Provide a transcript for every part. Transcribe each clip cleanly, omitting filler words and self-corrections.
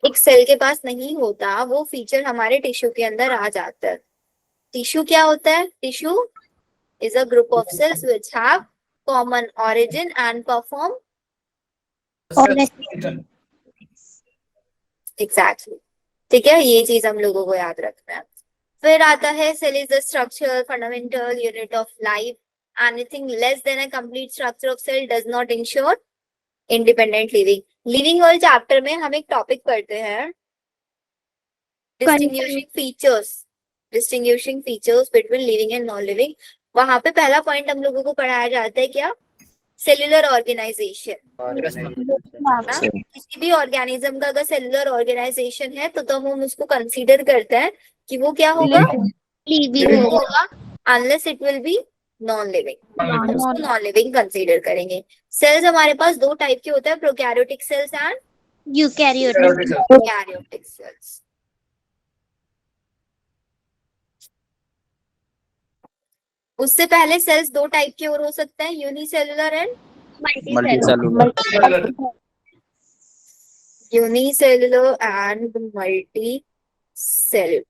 एक सेल के पास नहीं होता, वो फीचर हमारे टिश्यू के अंदर आ जाता है। टिश्यू क्या होता है? Tissue is a group of cells which have common origin and perform exactly। ठीक है, ये चीज हम लोगों को याद रखना है। फिर आता है cell is the structure fundamental unit of life. Anything less than a complete structure of cell does not ensure independent living. Living वाले चैप्टर में हम एक टॉपिक पढ़ते हैं distinguishing features between living and non living. वहां पे पहला point हम लोगों को पढ़ाया जाता है क्या? Cellular organisation. किसी भी ऑर्गेनिज्म का अगर सेल्यूलर ऑर्गेनाइजेशन है तो हम उसको कंसीडर करते हैं कि वो क्या होगा? लिविंग होगा, unless it will be non living, उसको नॉन लिविंग कंसीडर करेंगे। सेल्स हमारे पास दो टाइप के होते हैं, prokaryotic cells and eukaryotic cells. उससे पहले सेल्स दो टाइप के और हो सकते हैं, unicellular and multicellular. unicellular and multicellular.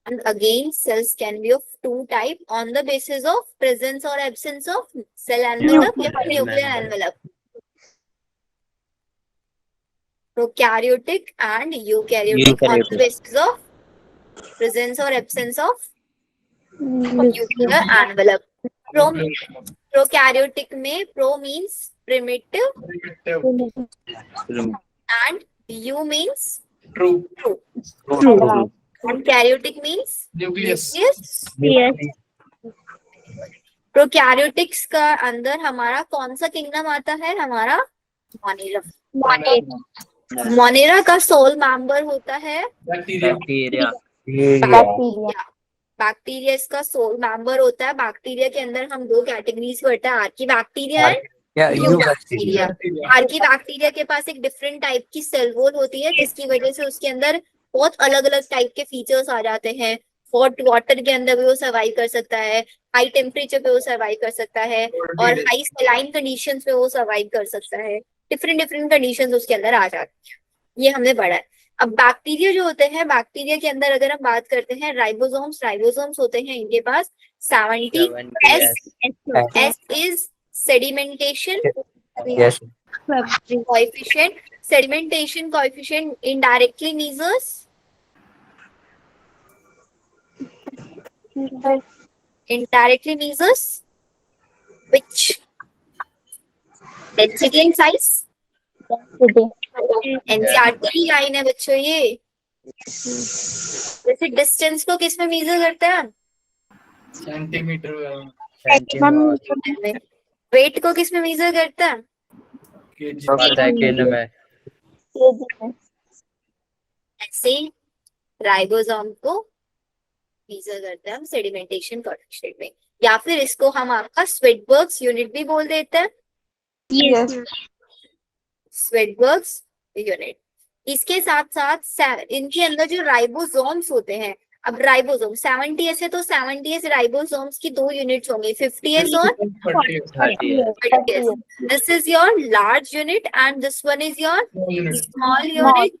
And again, cells can be of two type on the basis of presence or absence of cell envelope या फिर nuclear envelope. Prokaryotic and eukaryotic on the basis of presence or absence of nuclear envelope. Prokaryotic में pro means primitive and u means True. And karyotic means Nucleus. Prokaryotics का अंदर हमारा कौन सा kingdom आता है? हमारा मोनेरा। मोनेरा का सोल मेंबर होता है बैक्टीरिया। बैक्टीरिया इसका सोल मेंबर होता है। बैक्टीरिया के अंदर हम दो कैटेगरीज पढ़ते हैं, Archie bacteria and eubacteria. Archie bacteria के पास एक डिफरेंट टाइप की सेल वॉल होती है, जिसकी वजह से उसके अंदर बहुत अलग अलग टाइप के फीचर्स आ जाते हैं। हॉट वाटर के अंदर भी वो सर्वाइव कर सकता है, हाई टेम्परेचर पे वो सर्वाइव कर सकता है, और हाई सलाइन कंडीशंस पे वो सर्वाइव कर सकता है। डिफरेंट डिफरेंट कंडीशंस उसके अंदर आ जाती है, ये हमने पढ़ा है। अब बैक्टीरिया जो होते हैं, बैक्टीरिया के अंदर अगर हम बात करते हैं राइबोसोम्स होते हैं इनके पास 70 S is sedimentation coefficient. Sedimentation coefficient indirectly measures which density and size। NCERT line है बच्चों ये। वैसे डिस्टेंस को किस में मेजर करते हैं? सेंटीमीटर। वेट को किस में मेजर करते हैं? सेकंड में। ऐसे राइबोसोम को मेजर करते हैं हम सेडिमेंटेशन कोएफिशिएंट में, या फिर इसको हम आपका स्वेटबर्ग्स यूनिट भी बोल देते हैं। स्वेटबर्ग्स यूनिट। इसके साथ साथ इनके अंदर जो राइबोसोम्स होते हैं, अब राइबोसोम 70S है तो 70S राइबोसोम्स की दो यूनिट्स होंगी, 50S और 30S। This is your large unit and this one is your small unit.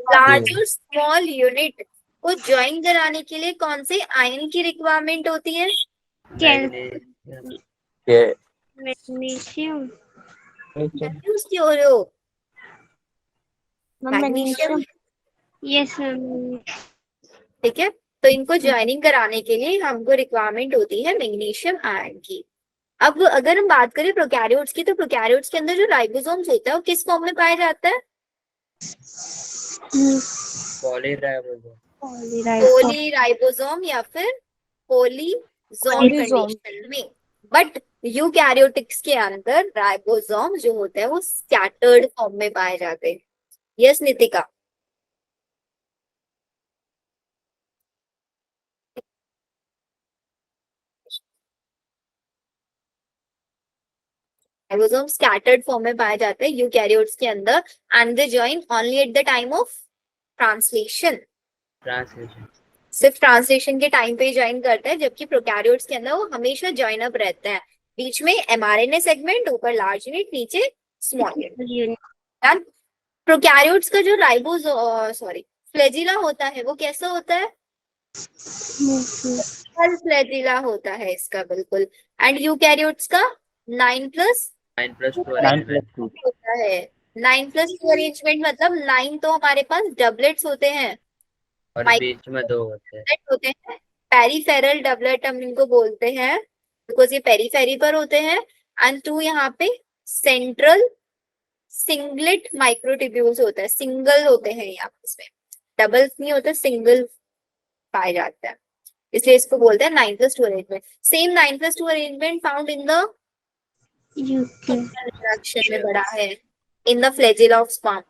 Large और स्मॉल यूनिट को ज्वाइन कराने के लिए कौन से आयन की रिक्वायरमेंट होती है? मैग्नीशियम। उसकी हो रहे हो मैग्नीशियम। यस। ठीक है, तो इनको ज्वाइनिंग कराने के लिए हमको रिक्वायरमेंट होती है मैग्नीशियम आयन की। अब अगर हम बात करें प्रोकैरियोट्स की, तो प्रोकैरियोट्स के अंदर जो राइबोसोम्स होता है वो किस फॉर्म में पाया जाता है? पॉलीराइबोसोम या फिर पॉलीजोम कंडीशन में। बट यूकैरियोटिक्स के अंदर राइबोसोम जो होते हैं वो स्कैटर्ड फॉर्म में पाए जाते हैं। Yes Nitika. Ribosome scattered form में पाए जाते हैं यूकैरियोट्स के अंदर, and they join only at the time of translation. सिर्फ ट्रांसलेशन के टाइम पे ज्वाइन करते हैं, जबकि प्रोकैरियोट्स के अंदर वो हमेशा ज्वाइन अप रहते हैं। बीच में एमआरएनए सेगमेंट, ऊपर लार्ज यूनिट, नीचे स्मॉल यूनिट। प्रोकैरियोट्स का जो राइबोस सॉरी फ्लैजिला होता है वो कैसा होता है? सिंगल फ्लैजिला होता है इसका बिल्कुल। एंड यूकैरियोट्स का 9+2 9+2 9 अरेंजमेंट। plus 2 होता है। 9+2 अरेंजमेंट मतलब 9 तो हमारे पास डबलेट्स होते हैं, और माइक्रोलेट बीच में 2 होते हैं। होते हैं। पेरीफेरल डबलेट हम इनको बोलते हैं बिकॉज ये पेरीफेरी पर होते हैं। एंड 2 यहाँ पे सेंट्रल सिंगलेट माइक्रोट्यूब्यूल्स होता है, सिंगल होते हैं यहाँ पे, इसमें डबल्स नहीं होते, सिंगल पाए जाते हैं, इसलिए इसको बोलते हैं 9+2 arrangement. Same 9+2 arrangement found in the interaction में बड़ा है in the flagella of sperm.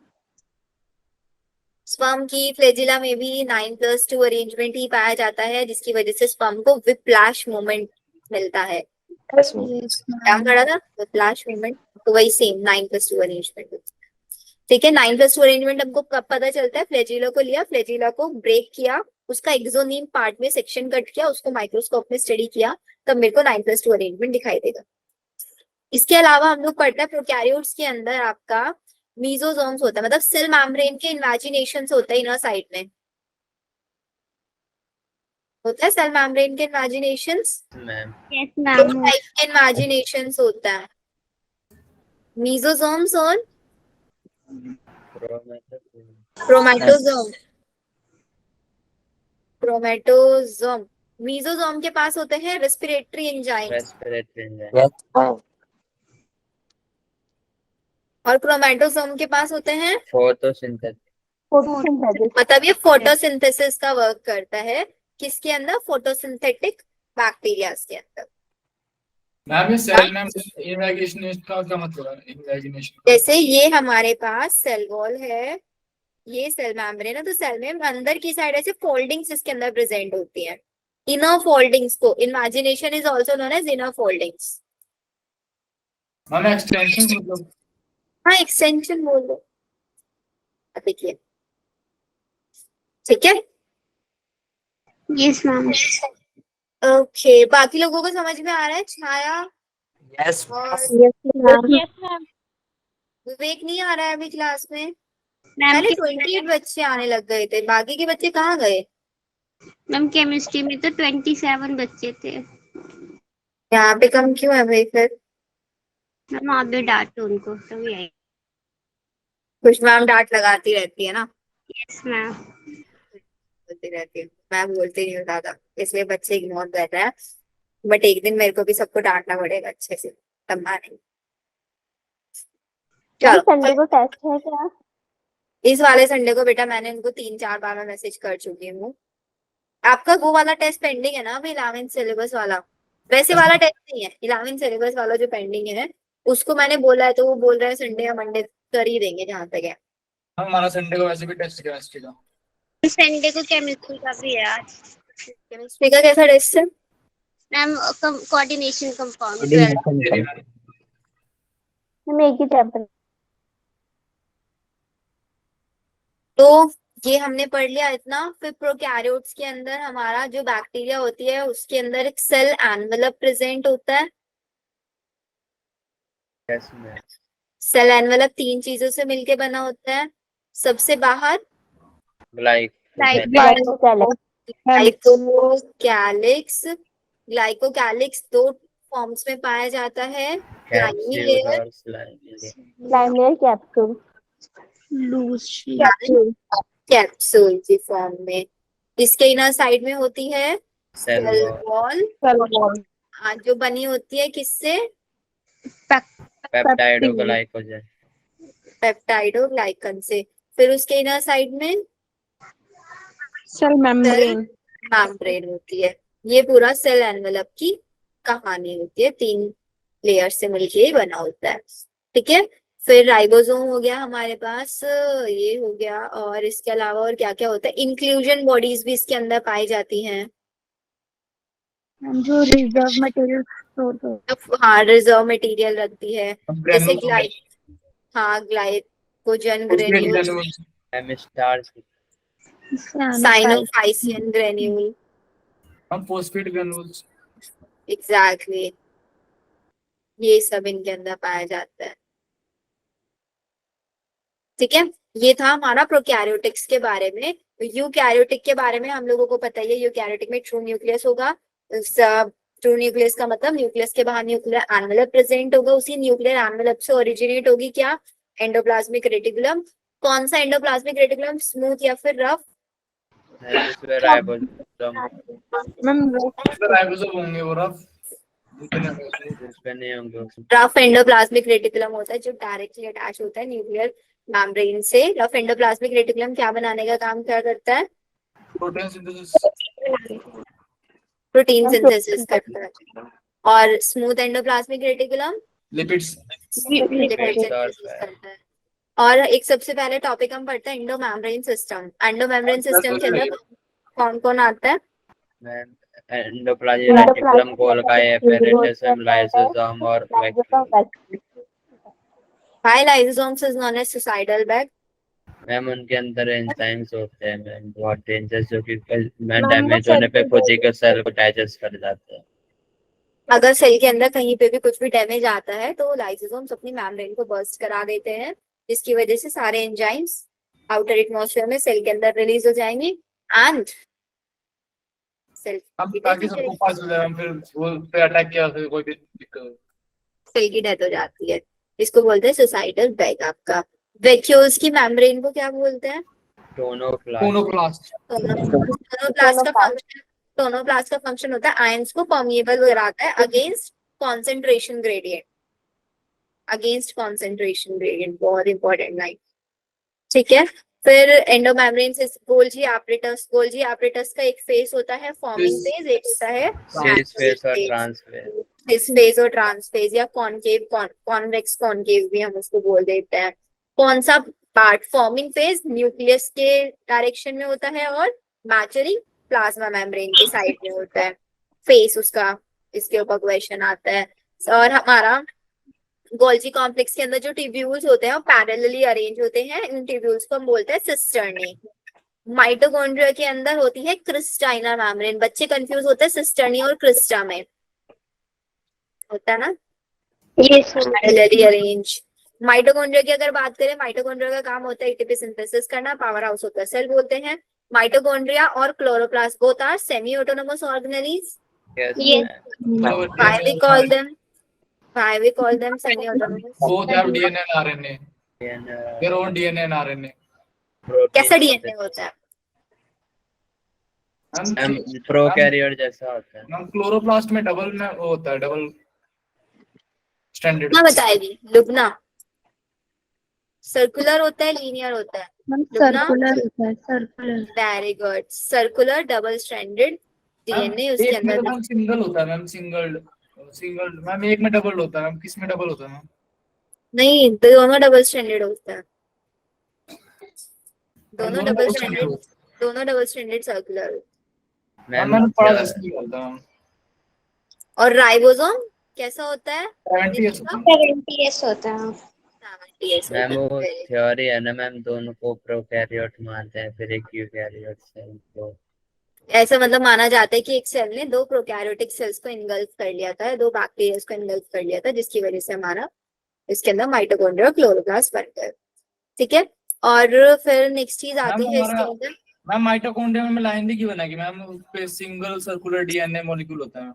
Sperm की फ्लैजिला में भी 9+2 अरेंजमेंट ही पाया जाता है, जिसकी वजह से स्पर्म को विप्लाश मूवमेंट मिलता है। क्या पढ़ा था? विप्लाश मूवमेंट, तो वही सेम 9+2 अरेंजमेंट। ठीक है, 9+2 अरेंजमेंट हमको कब पता चलता है? फ्लैजिला को लिया, फ्लैजिला को ब्रेक किया, उसका एक्सोनीम पार्ट में सेक्शन कट किया, उसको माइक्रोस्कोप में स्टडी किया, तब मेरे को 9+2 अरेंजमेंट दिखाई देगा। इसके अलावा हम लोग पढ़ते हैं प्रोकैरियोट्स के अंदर आपका मीजोजोम्स होता है, मतलब सेल मेम्ब्रेन के इन्वेजिनेशंस होता है इनर साइड में, होता है सेल मेम्ब्रेन के इन्वेजिनेशंस। मैम यस दो मैम। टाइप के इन्वेजिनेशंस होता है, मीजोजोम्स और क्रोमैटोजोम। क्रोमैटोजोम, मीजोजोम के पास होते हैं respiratory enzymes respiratory enzyme. yes ma'am और क्रोमैटोजोम के पास होते हैं, फोटोसिंथेसिस। मतलब ये फोटोसिंथेसिस का वर्क करता है। किसके अंदर? फोटोसिंथेटिक बैक्टीरियाज के अंदर। मैम ये सेल मैम इन्वेजिनेशन का क्या मतलब है? इन्वेजिनेशन जैसे ये हमारे पास सेल वॉल है, ये सेल मेम्ब्रेन है, तो सेल में अंदर की साइड ऐसे फोल्डिंग्स इसके अंदर प्रेजेंट होती हैं, इनर फोल्डिंग्स को invagination is also known as inner foldings. Ma'am extension मतलब हाँ, एक्सटेंशन बोल दो, देखिए, ठीक है। Yes ma'am. ओके, बाकी लोगों को समझ में आ रहा है? छाया yes और यस मैम। विवेक नहीं आ रहा है अभी क्लास में? मैम पहले 28 बच्चे आने लग गए थे, बाकी के बच्चे कहाँ गए? मैम केमिस्ट्री में तो 27 बच्चे थे। यहाँ पे कम क्यों है भाई फिर? मैम आप भी डांटो उनको तो भी आई। कुछ मैम डांट लगाती रहती है ना, यस मैम। बोलती रहती है, मैं बोलती नहीं हूँ ज्यादा, इसलिए बच्चे इग्नोर कर रहे हैं। बट एक दिन मेरे को भी सबको डांटना पड़ेगा अच्छे से, तब मानेंगे। चलो, संडे को टेस्ट है क्या? इस वाले संडे को बेटा मैंने उनको 3-4 बार में मैसेज कर चुकी हूँ। आपका वो वाला टेस्ट पेंडिंग है ना अभी, 11th सिलेबस वाला? वैसे वाला टेस्ट नहीं है, 11th सिलेबस वाला जो पेंडिंग है उसको मैंने बोला है, तो वो बोल रहे हैं संडे या मंडे कर ही देंगे जहां तक है। हमारा संडे को वैसे भी टेस्ट केमिस्ट्री का। संडे को केमिस्ट्री का भी है आज। केमिस्ट्री का कैसा टेस्ट है? मैम कोऑर्डिनेशन कंपाउंड Coordination में एक ही चैप्टर। तो ये हमने पढ़ लिया इतना। फिर प्रोकैरियोट्स के अंदर हमारा जो बैक्टीरिया होती है उसके अंदर एक सेल एनवेलप प्रेजेंट होता है। Yes ma'am. सेल एनवेलप 3 चीजों से मिलके बना होता है। सबसे बाहर ग्लाइकोकैलिक्स, ग्लाइकोकैलिक्स 2 फॉर्म्स में पाया जाता है, primary layer, primary capsule loose capsule की फॉर्म में। इसके इनर साइड में होती है सेल सेल वॉल, वॉल, जो बनी होती है किससे? पेप्टाइडोग्लाइकोजन। पेप्टाइडोग्लाइकन से। फिर उसके इनर साइड में सेल मेम्ब्रेन। मेम्ब्रेन होती है। ये पूरा सेल एनवेलप की कहानी होती है, 3 लेयर से मिलके ही बना होता है, ठीक है। फिर राइबोसोम हो गया हमारे पास, ये हो गया, और इसके अलावा और क्या क्या होता है? इंक्लूजन बॉडीज भी इसके अंदर पाई जाती हैं, जो रिजर्व मटेरियल स्टोर कर। हाँ रिजर्व मटेरियल रखती है, जैसे ग्लाइकोजन ग्रेन्यूल, साइनोफाइसियन ग्रेन्यूल, हम फोस्फेट ग्रेन्यूल्स। एग्जैक्टली, ये सब इनके अंदर पाया जाता है, ठीक है। ये था हमारा प्रोकैरियोटिक्स के बारे में। यूकैरियोटिक के बारे में हम लोगों को पता ही है, यूकैरियोटिक में ट्रू न्यूक्लियस होगा। ट्रू न्यूक्लियस का मतलब न्यूक्लियस के बाहर न्यूक्लियर एनवेलप प्रेजेंट होगा, उसी न्यूक्लियर एनवेलप से ओरिजिनेट होगी क्या, एंडोप्लाज्मिक रेटिकुलम। कौन सा एंडोप्लाज्मिक रेटिकुलम, स्मूथ या फिर रफ? जिसमें राइबोसोम राइबोसोम होंगे वो रफ, जिसमें नहीं होंगे उसमें। रफ एंडोप्लाज्मिक रेटिकुलम होता है जो डायरेक्टली अटैच होता है न्यूक्लियर मेम्ब्रेन से। रफ एंडोप्लाज्मिक रेटिकुलम क्या बनाने का काम क्या करता है? प्रोटीन सिंथेसिस, प्रोटीन सिंथेसिस करता है। और smooth endoplasmic reticulum lipids, lipid Lipids और सिंथेसिस करता है। और एक सबसे पहले टॉपिक हम पढ़ते हैं एंडोमेम्ब्रेन सिस्टम। एंडोमेम्ब्रेन सिस्टम के अंदर कौन कौन आता है? Endoplasmic reticulum, Golgi apparatus, lysosome और vacuole. Hi lysosomes is known as suicidal bag. Ma'am उनके अंदर एंजाइम्स होते हैं मैम, बहुत डेंजरस, जो कि डैमेज होने पे खुद ही के सेल को डाइजेस्ट कर जाते हैं। अगर सेल के अंदर कहीं पे भी कुछ भी डैमेज आता है तो लाइसोसोम्स अपनी मेम्ब्रेन को बर्स्ट करा देते हैं, जिसकी वजह से सारे एंजाइम्स आउटर एटमॉस्फेयर में सेल के अंदर रिलीज हो जाएंगे एंड सेल हम ताकि सबको पास हो जाए, हम फिर वो पे अटैक किया फिर कोई भी दिक्कत। सेल की डेथ हो जाती है। इसको बोलते हैं सुसाइडल बैग। आपका वैक्यूल्स की मेम्ब्रेन को क्या बोलते हैं? टोनोप्लास्ट। टोनोप्लास्ट का फंक्शन होता है आयंस को परमिएबल कराता है against concentration gradient. Against concentration gradient बहुत इंपॉर्टेंट लाइन, ठीक है। फिर एंडोमेम्ब्रेन से गोल्जी एपरेटस। गोल्जी एपरेटस का एक फेस होता है फॉर्मिंग फेज, एक होता है सिस फेस और ट्रांस फेस। सिस फेज और ट्रांस फेज या कॉनकेव, कॉन्वेक्स कॉनकेव भी हम उसको बोल देते हैं। कौन सा पार्ट फॉर्मिंग फेज न्यूक्लियस के डायरेक्शन में होता है और मैचरिंग प्लाज्मा मेम्ब्रेन के साइड में होता है फेस उसका, इसके ऊपर क्वेश्चन आता है। और हमारा गोल्जी कॉम्प्लेक्स के अंदर जो ट्यूब्यूल्स होते हैं वो पैरेलली अरेंज होते हैं, इन ट्यूब्यूल्स को हम बोलते हैं सिस्टर्नी। माइटोकॉन्ड्रिया के अंदर होती है क्रिस्टाइना मेम्ब्रेन। बच्चे कंफ्यूज होते हैं सिस्टर्नी और क्रिस्टा में, होता है ना, पैरेलली अरेंज। माइटोकॉन्ड्रिया की अगर बात करें, माइटोकॉन्ड्रिया का काम होता है एटीपी सिंथेसिस करना, पावर हाउस होता है सेल बोलते हैं। माइटोकॉन्ड्रिया और chloroplast both are semi autonomous organelles. Why we call them semi autonomous? Both have DNA and RNA, their own DNA and RNA. कैसा डीएनए होता है? प्रोकैरियोट जैसा होता है। हम क्लोरोप्लास्ट में डबल में वो होता है, डबल स्टैंडर्ड। ना बताएगी लुबना सर्कुलर होता है लीनियर होता है? सर्कुलर होता है, circular. Very good, circular double stranded DNA उसके एक में अंदर। तो सिंगल होता है मैम, सिंगल मैम, एक में डबल होता है मैम, किस में डबल होता है मैम? नहीं, दोनों डबल स्ट्रैंडेड होता है, दोनों डबल स्ट्रैंडेड सर्कुलर। मैंने पढ़ा था इसलिए बोलता हूं। और राइबोसोम कैसा होता है? 70s होता है। 70s मैम होता वो है। थ्योरी है ना मैम, दोनों को प्रोकैरियोट मानते हैं, फिर एक यूकैरियोट सेल को। ऐसा मतलब माना जाता है कि एक सेल ने दो प्रोकैरियोटिक सेल्स को इनगल्फ कर लिया था, दो बैक्टीरिया को इनगल्फ कर लिया था, जिसकी वजह से हमारा इसके अंदर माइटोकॉन्ड्रिया क्लोरोप्लास्ट बन गए, ठीक है। और फिर नेक्स्ट चीज आती है इसके अंदर। मैम माइटोकॉन्ड्रिया में लाइन भी क्यों बना कि मैम उस पे सिंगल सर्कुलर डीएनए मॉलिक्यूल होता है।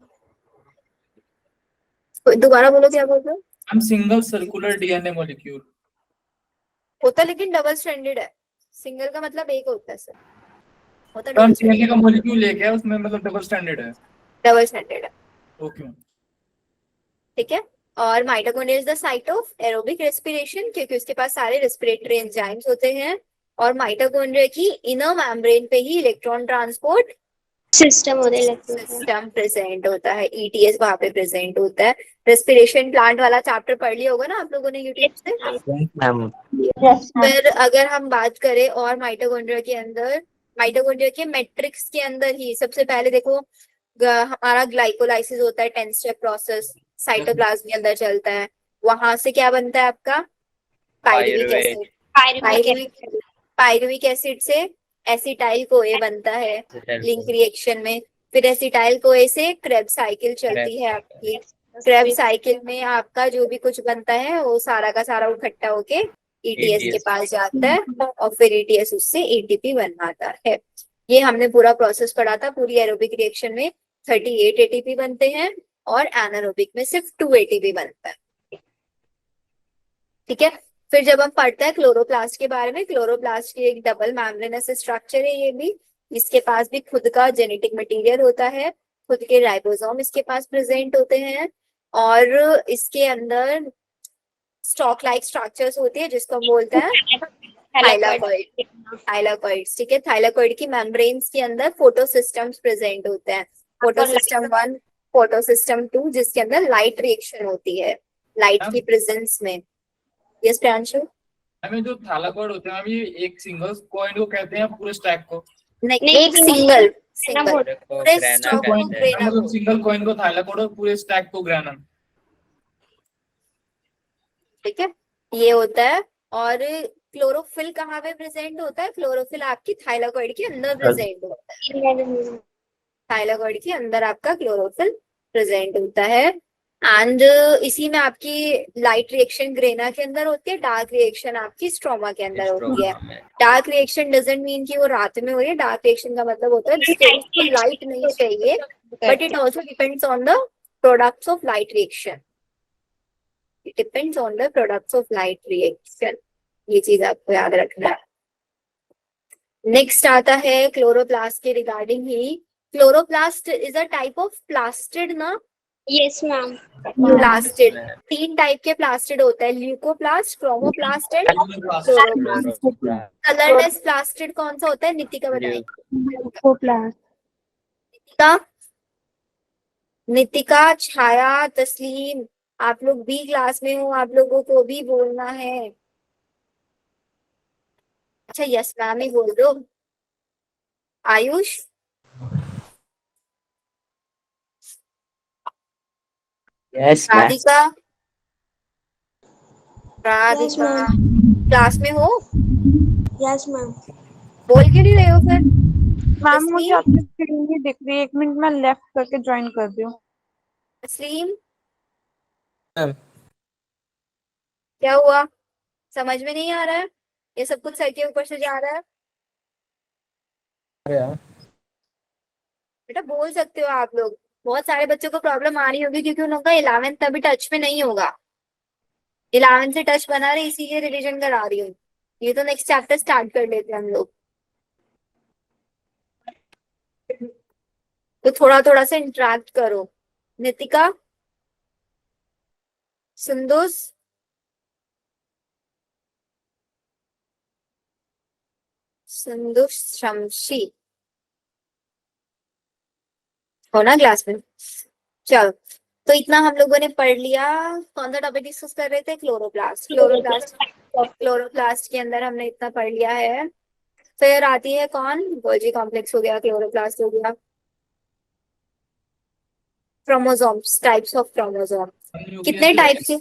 दोबारा बोलो, क्या बोल रहे हो? Ma'am single circular DNA molecule होता लेकिन डबल स्ट्रैंडेड है। सिंगल का मतलब एक होता है सर, होता मैम डबल डीएनए का मॉलिक्यूल लेके है उसमें, मतलब डबल स्टैंडर्ड है। डबल स्ट्रैंडेड है, ओके ठीक है। और mitochondria is the site of aerobic respiration, क्योंकि उसके पास सारे रेस्पिरेटरी एंजाइम्स होते हैं। और माइटोकॉन्ड्रिया की इनर मेम्ब्रेन पे ही इलेक्ट्रॉन ट्रांसपोर्ट सिस्टम प्रेजेंट होता है, ईटीएस वहां पे प्रेजेंट होता है। रेस्पिरेशन प्लांट वाला चैप्टर पढ़ लिया होगा ना आप लोगों ने यूट्यूब से। फिर अगर हम बात करें और माइटोकॉन्ड्रिया के अंदर, माइटोकॉन्ड्रिया के मैट्रिक्स के अंदर ही सबसे पहले देखो हमारा ग्लाइकोलाइसिस होता है, 10 स्टेप प्रोसेस साइटोप्लाज्म के अंदर चलता है। वहां से क्या बनता है आपका पायरुविक एसिड। पायरुविक एसिड से एसिटाइल कोए बनता है लिंक रिएक्शन में। फिर एसिटाइल कोए से क्रेब साइकिल चलती है आपकी। क्रेब साइकिल में आपका जो भी कुछ बनता है वो सारा का सारा इकट्ठा होके ETS के ETS पास जाता है और फिर ETS उससे ATP बनाता है। ये हमने पूरा प्रोसेस पढ़ा था। पूरी एरोबिक रिएक्शन में 38 ATP बनते हैं और एनारोबिक में सिर्फ 2 ATP बनता है। ठीक है। फिर जब हम पढ़ते हैं क्लोरोप्लास्ट के बारे में, क्लोरोप्लास्ट की एक डबल मेम्ब्रेनस स्ट्रक्चर है। ये भी, इसके पास भी खुद का जेनेटिक मटेरियल होता है, खुद के राइबोसोम इसके पास प्रेजेंट होते हैं और इसके अंदर स्टॉक लाइक स्ट्रक्चर्स होती है जिसको हम बोलते हैं थाइलाकॉइड। थाइलाकॉइड्स, ठीक है। थाइलाकॉइड की मेम्ब्रेन्स के अंदर फोटोसिस्टम्स प्रेजेंट होते हैं। फोटोसिस्टम 1, फोटोसिस्टम 2, जिसके अंदर लाइट रिएक्शन होती है लाइट की प्रेजेंस में। यस प्रांशु? हमें जो थालाकॉइड होते हैं अभी एक सिंगल कॉइन को कहते हैं पूरे स्टैक को? नहीं, एक सिंगल पूरे को पूरे ग्रेना स्टॉक को कहते हैं। ग्रेना मतलब सिंगल कॉइन को थालाकॉइड और पूरे स्टैक को ग्रेनम। ठीक है, ये होता है। और क्लोरोफिल कहाँ पे प्रेजेंट होता है? क्लोरोफिल आपकी थाइलाकॉइड के अंदर प्रेजेंट होता है। थाइलाकॉइड के अंदर आपका क्लोरोफिल प्रेजेंट होता है। एंड इसी में आपकी लाइट रिएक्शन ग्रेना के अंदर होती है, डार्क रिएक्शन आपकी स्ट्रोमा के अंदर होती है। डार्क रिएक्शन डजंट मीन कि वो रात में हो रही है। डार्क रिएक्शन का मतलब होता है जिसको लाइट नहीं चाहिए, but it also depends on the products of light reaction. It depends on the products of light reaction. ये चीज आपको याद रखना है। नेक्स्ट आता है क्लोरोप्लास्ट के रिगार्डिंग ही। Chloroplast is a type of plastid ना? Yes ma'am. प्लास्टिड, 3 टाइप के प्लास्टिड होता है, leucoplast, chromoplast and chloroplast. Colourless plastid कौन सा होता है? नितिका बताइए। नितिका, नितिका, छाया, तस्लीम, आप लोग बी क्लास में हो, आप लोगों को भी बोलना है। अच्छा यस मैम ही बोल दो। Ayush, yes ma'am. Radhika, Radhika class में हो? Yes ma'am. बोल क्यों नहीं रहे हो फिर? मैम मुझे तस्लीम, आपकी स्क्रीन नहीं दिख रही, 1 मिनट में लेफ्ट करके ज्वाइन कर दियो। तस्लीम, मैम। क्या हुआ? समझ में नहीं आ रहा है? ये सब कुछ सर के ऊपर से जा रहा है? बेटा बोल सकते हो आप लोग। बहुत सारे बच्चों को प्रॉब्लम आ रही होगी क्योंकि उनका 11th अभी टच में नहीं होगा। 11th से टच बना रहे, इसीलिए रिवीजन करा रही हूँ। ये तो नेक्स्ट चैप्टर स्टार्ट कर लेते हैं हम लोग। तो थोड़ा थोड़ा सा इंटरेक्ट करो। नितिका, सुंदुस, सुंदुस शमशी हो ना क्लास में? चलो, तो इतना हम लोगों ने पढ़ लिया। कौन सा टॉपिक डिस्कस कर रहे थे? क्लोरोप्लास्ट। क्लोरोप्लास्ट के अंदर हमने इतना पढ़ लिया है। फिर आती है कौन? गोल्जी कॉम्प्लेक्स हो गया, क्लोरोप्लास्ट हो गया। Chromosomes, types of chromosome. कितने टाइप के?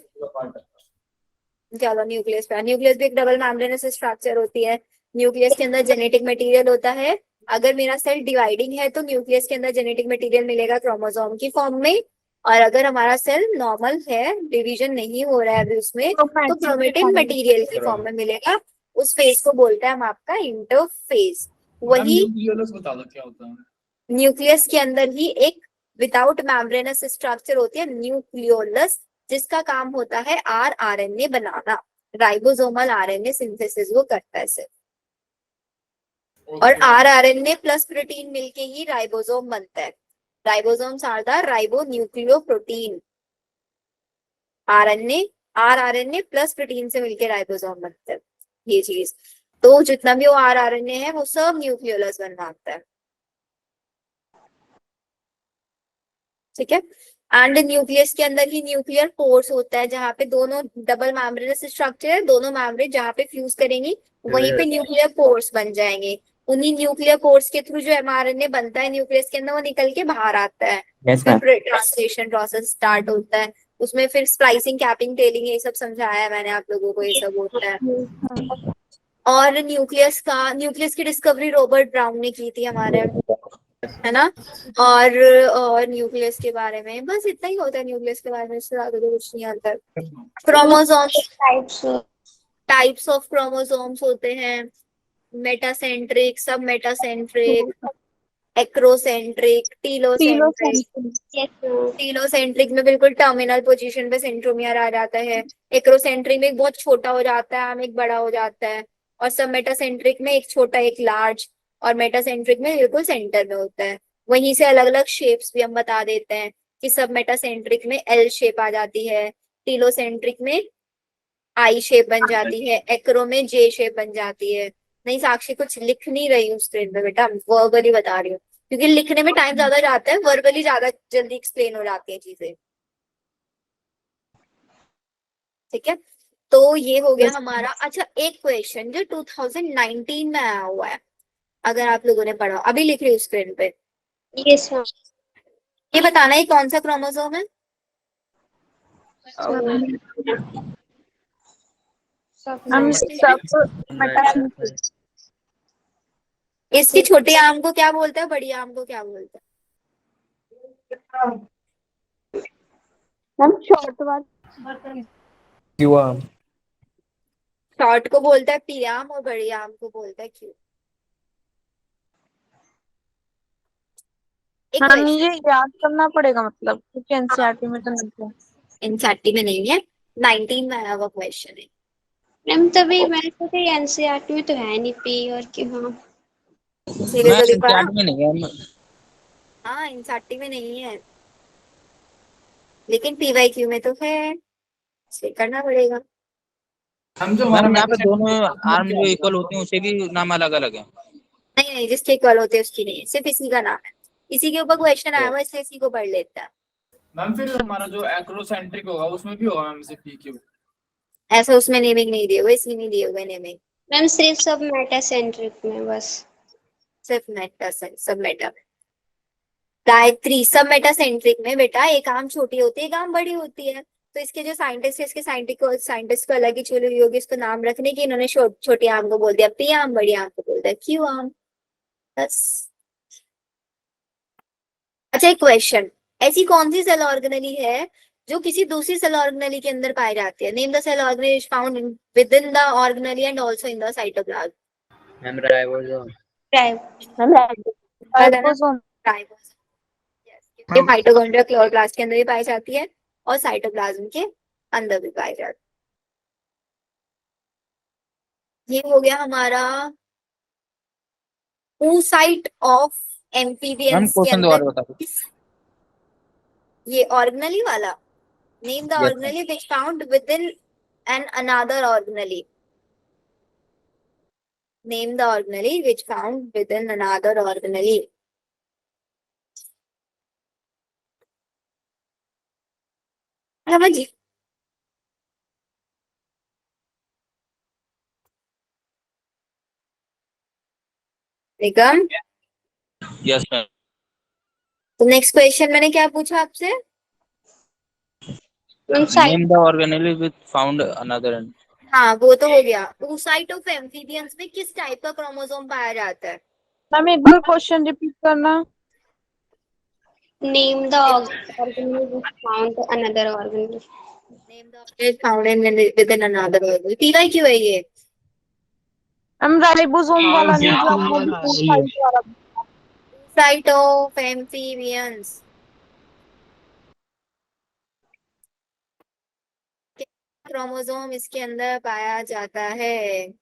चलो न्यूक्लियस पे। न्यूक्लियस भी एक डबल मेम्ब्रेनस स्ट्रक्चर होती है। न्यूक्लियस के अंदर जेनेटिक मटेरियल होता है। अगर मेरा सेल डिवाइडिंग है तो न्यूक्लियस के अंदर जेनेटिक मटेरियल मिलेगा क्रोमोसोम की फॉर्म में। और अगर हमारा सेल नॉर्मल है, डिवीजन नहीं हो रहा है अभी उसमें, तो क्रोमेटिन मटेरियल की फॉर्म में मिलेगा। उस फेज को बोलते हैं हम आपका इंटरफेज। वही न्यूक्लियस बता दो क्या होता है? न्यूक्लियस के अंदर ही एक विदाउट मेम्ब्रेनस स्ट्रक्चर होती है, न्यूक्लियोलस, जिसका काम होता है आरएनए बनाना। राइबोसोमल आरएनए सिंथेसिस वो करता है सिर्फ। और आरएनए प्लस प्रोटीन मिलके ही राइबोसोम बनता है। Ribosomes are the ribonucleoprotein. RNA plus protein से मिलके राइबोसोम बनता है। ये चीज तो जितना भी वो आरएनए है वो सब न्यूक्लियोलस बनाता है। ठीक है। एंड न्यूक्लियस के अंदर ही न्यूक्लियर पोर्स होता है जहाँ पे दोनों डबल मेम्ब्रेनस स्ट्रक्चर है, दोनों मेम्ब्रेन जहाँ पे फ्यूज करेंगी वहीं पे न्यूक्लियर पोर्स बन जाएंगे। उन्हीं न्यूक्लियर पोर्स के थ्रू जो एमआरएनए बनता है न्यूक्लियस के अंदर वो निकल के बाहर आता है। फिर ट्रांसलेशन प्रोसेस स्टार्ट होता है। उसमें फिर स्प्लाइसिंग, कैपिंग, टेलिंग ये सब समझाया है मैंने आप लोगों को, ये सब होता है। और न्यूक्लियस की डिस्कवरी रॉबर्ट ब्राउन ने की थी हमारे, है ना? और न्यूक्लियस के बारे में बस इतना ही होता है। न्यूक्लियस के बारे में इससे ज्यादा तो कुछ नहीं आता। क्रोमोसोम्स, टाइप्स ऑफ क्रोमोसोम्स होते हैं, मेटासेंट्रिक, सब metacentric, acrocentric, telocentric. Yes ma'am. Telocentric में बिल्कुल टर्मिनल पोजीशन पे सेंट्रोमियर आ जाता है, एक्रोसेंट्रिक में एक बहुत छोटा हो जाता है, आर्म एक बड़ा हो जाता है, और सब मेटासेंट्रिक में एक छोटा एक लार्ज, और मेटासेंट्रिक में बिल्कुल सेंटर में होता है। वहीं से अलग अलग शेप्स भी हम बता देते हैं कि सब मेटासेंट्रिक में एल शेप आ जाती है, टीलोसेंट्रिक में आई शेप बन जाती है, एक्रो में जे शेप बन जाती है। नहीं साक्षी कुछ लिख नहीं रही हूँ स्क्रीन पे बेटा, वर्बली बता रही हूँ, क्योंकि लिखने में टाइम ज्यादा जाता है, वर्बली ज्यादा जल्दी एक्सप्लेन हो जाती है चीजें। ठीक है, तो ये हो गया हमारा। अच्छा एक क्वेश्चन जो 2019 में आया हुआ है, अगर आप लोगों ने पढ़ा, अभी लिख रही हूँ स्क्रीन पे, यस मैम। ये बताना है कौन सा क्रोमोसोम है। हम सब मेटासेंट्रिक। इसकी छोटी आम को क्या बोलते हैं, बड़ी आम को क्या बोलते हैं। हम शॉर्ट वाली युवा शॉर्ट को बोलता है पी आम और बड़ी आम को बोलता है क्यू। एक हम क्वेश्चन ये याद करना पड़ेगा मतलब, क्योंकि एनसीईआरटी में तो नहीं है। एनसीईआरटी में नहीं है, 19 में आया हुआ क्वेश्चन है। मैम तभी मैं सोची एनसीईआरटी में तो है नहीं पी और क्यों। हाँ इसीलिए तो लिखा है। में नहीं है। हाँ एनसीईआरटी में नहीं है, लेकिन पीवाईक्यू में तो है, इसलिए करना पड़ेगा। हम जो हमारा मैम यहाँ पे दोनों मेटासेंट्रिक आर्म जो इक्वल होते हैं उसके भी नाम अलग अलग है। नहीं नहीं, जिसके इक्वल होते हैं उसकी नहीं, सिर्फ इसी का नाम है, इसी के ऊपर क्वेश्चन आया हुआ है, इसलिए इसी को पढ़ लेता है। मैम फिर हमारा जो एक्रोसेंट्रिक होगा उसमें भी होगा मैम सिर्फ PQ। ऐसा उसमें नेमिंग नहीं दिए हुए, इसलिए नहीं दिए हुए नेमिंग, मैम सिर्फ सब मेटासेंट्रिक में बस। सिर्फ मेटा, सब मेटा। गायत्री, सब मेटासेंट्रिक में बेटा एक आम छोटी होती है, एक आम बड़ी होती है, तो इसके जो साइंटिस्ट है, इसके साइंटिस्ट को अलग ही चुनी हुई होगी इसको नाम रखने की, इन्होंने छोटी आम को बोल दिया पी आम, बड़ी आम को बोल दिया क्यू आम, बस। अच्छा एक क्वेश्चन, ऐसी कौन सी सेल ऑर्गेनली है जो किसी दूसरी सेल ऑर्गेनली के अंदर पाई जाती है। Name the cell organelle is found within the organelle and also in the cytoplasm. Ma'am ribosome. Ribosome. ये माइटोकॉन्ड्रिया क्लोरोप्लास्ट के अंदर भी पाई जाती है और साइटोप्लाज्म के अंदर भी पाई जाती है। ये हो गया हमारा oocyte ऑफ मैम एम्फीबियंस के क्वेश्चन दोबारा अंदर, बता दो। ये ऑर्गेनली वाला, name the yes organelle which found within an another organelle, name the organelle which found within another organelle. समझिए, निगम। Yes ma'am. तो नेक्स्ट क्वेश्चन मैंने क्या पूछा आपसे, मैम साइट। Name the organelle with found another and. हाँ वो तो हो गया। oocyte ऑफ एम्फीबियंस में किस टाइप का क्रोमोसोम पाया जाता है। मैम एक बार क्वेश्चन रिपीट करना। Name the organelle which found another organelle. Name the organelle found in within another organelle, PY क्यों है ये। मैम राइबोसोम वाला नहीं, जो आपने oocyte वाला। oocyte ऑफ एम्फीबियंस क्रोमोसोम इसके अंदर पाया जाता है।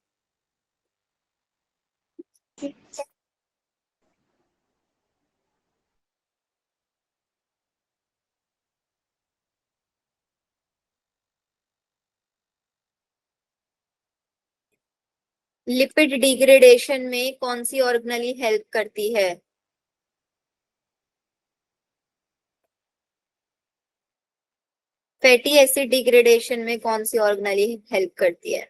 लिपिड डिग्रेडेशन में कौन सी ऑर्गेनली हेल्प करती है। फैटी एसिड डिग्रेडेशन में कौन सी ऑर्गेनली हेल्प करती है।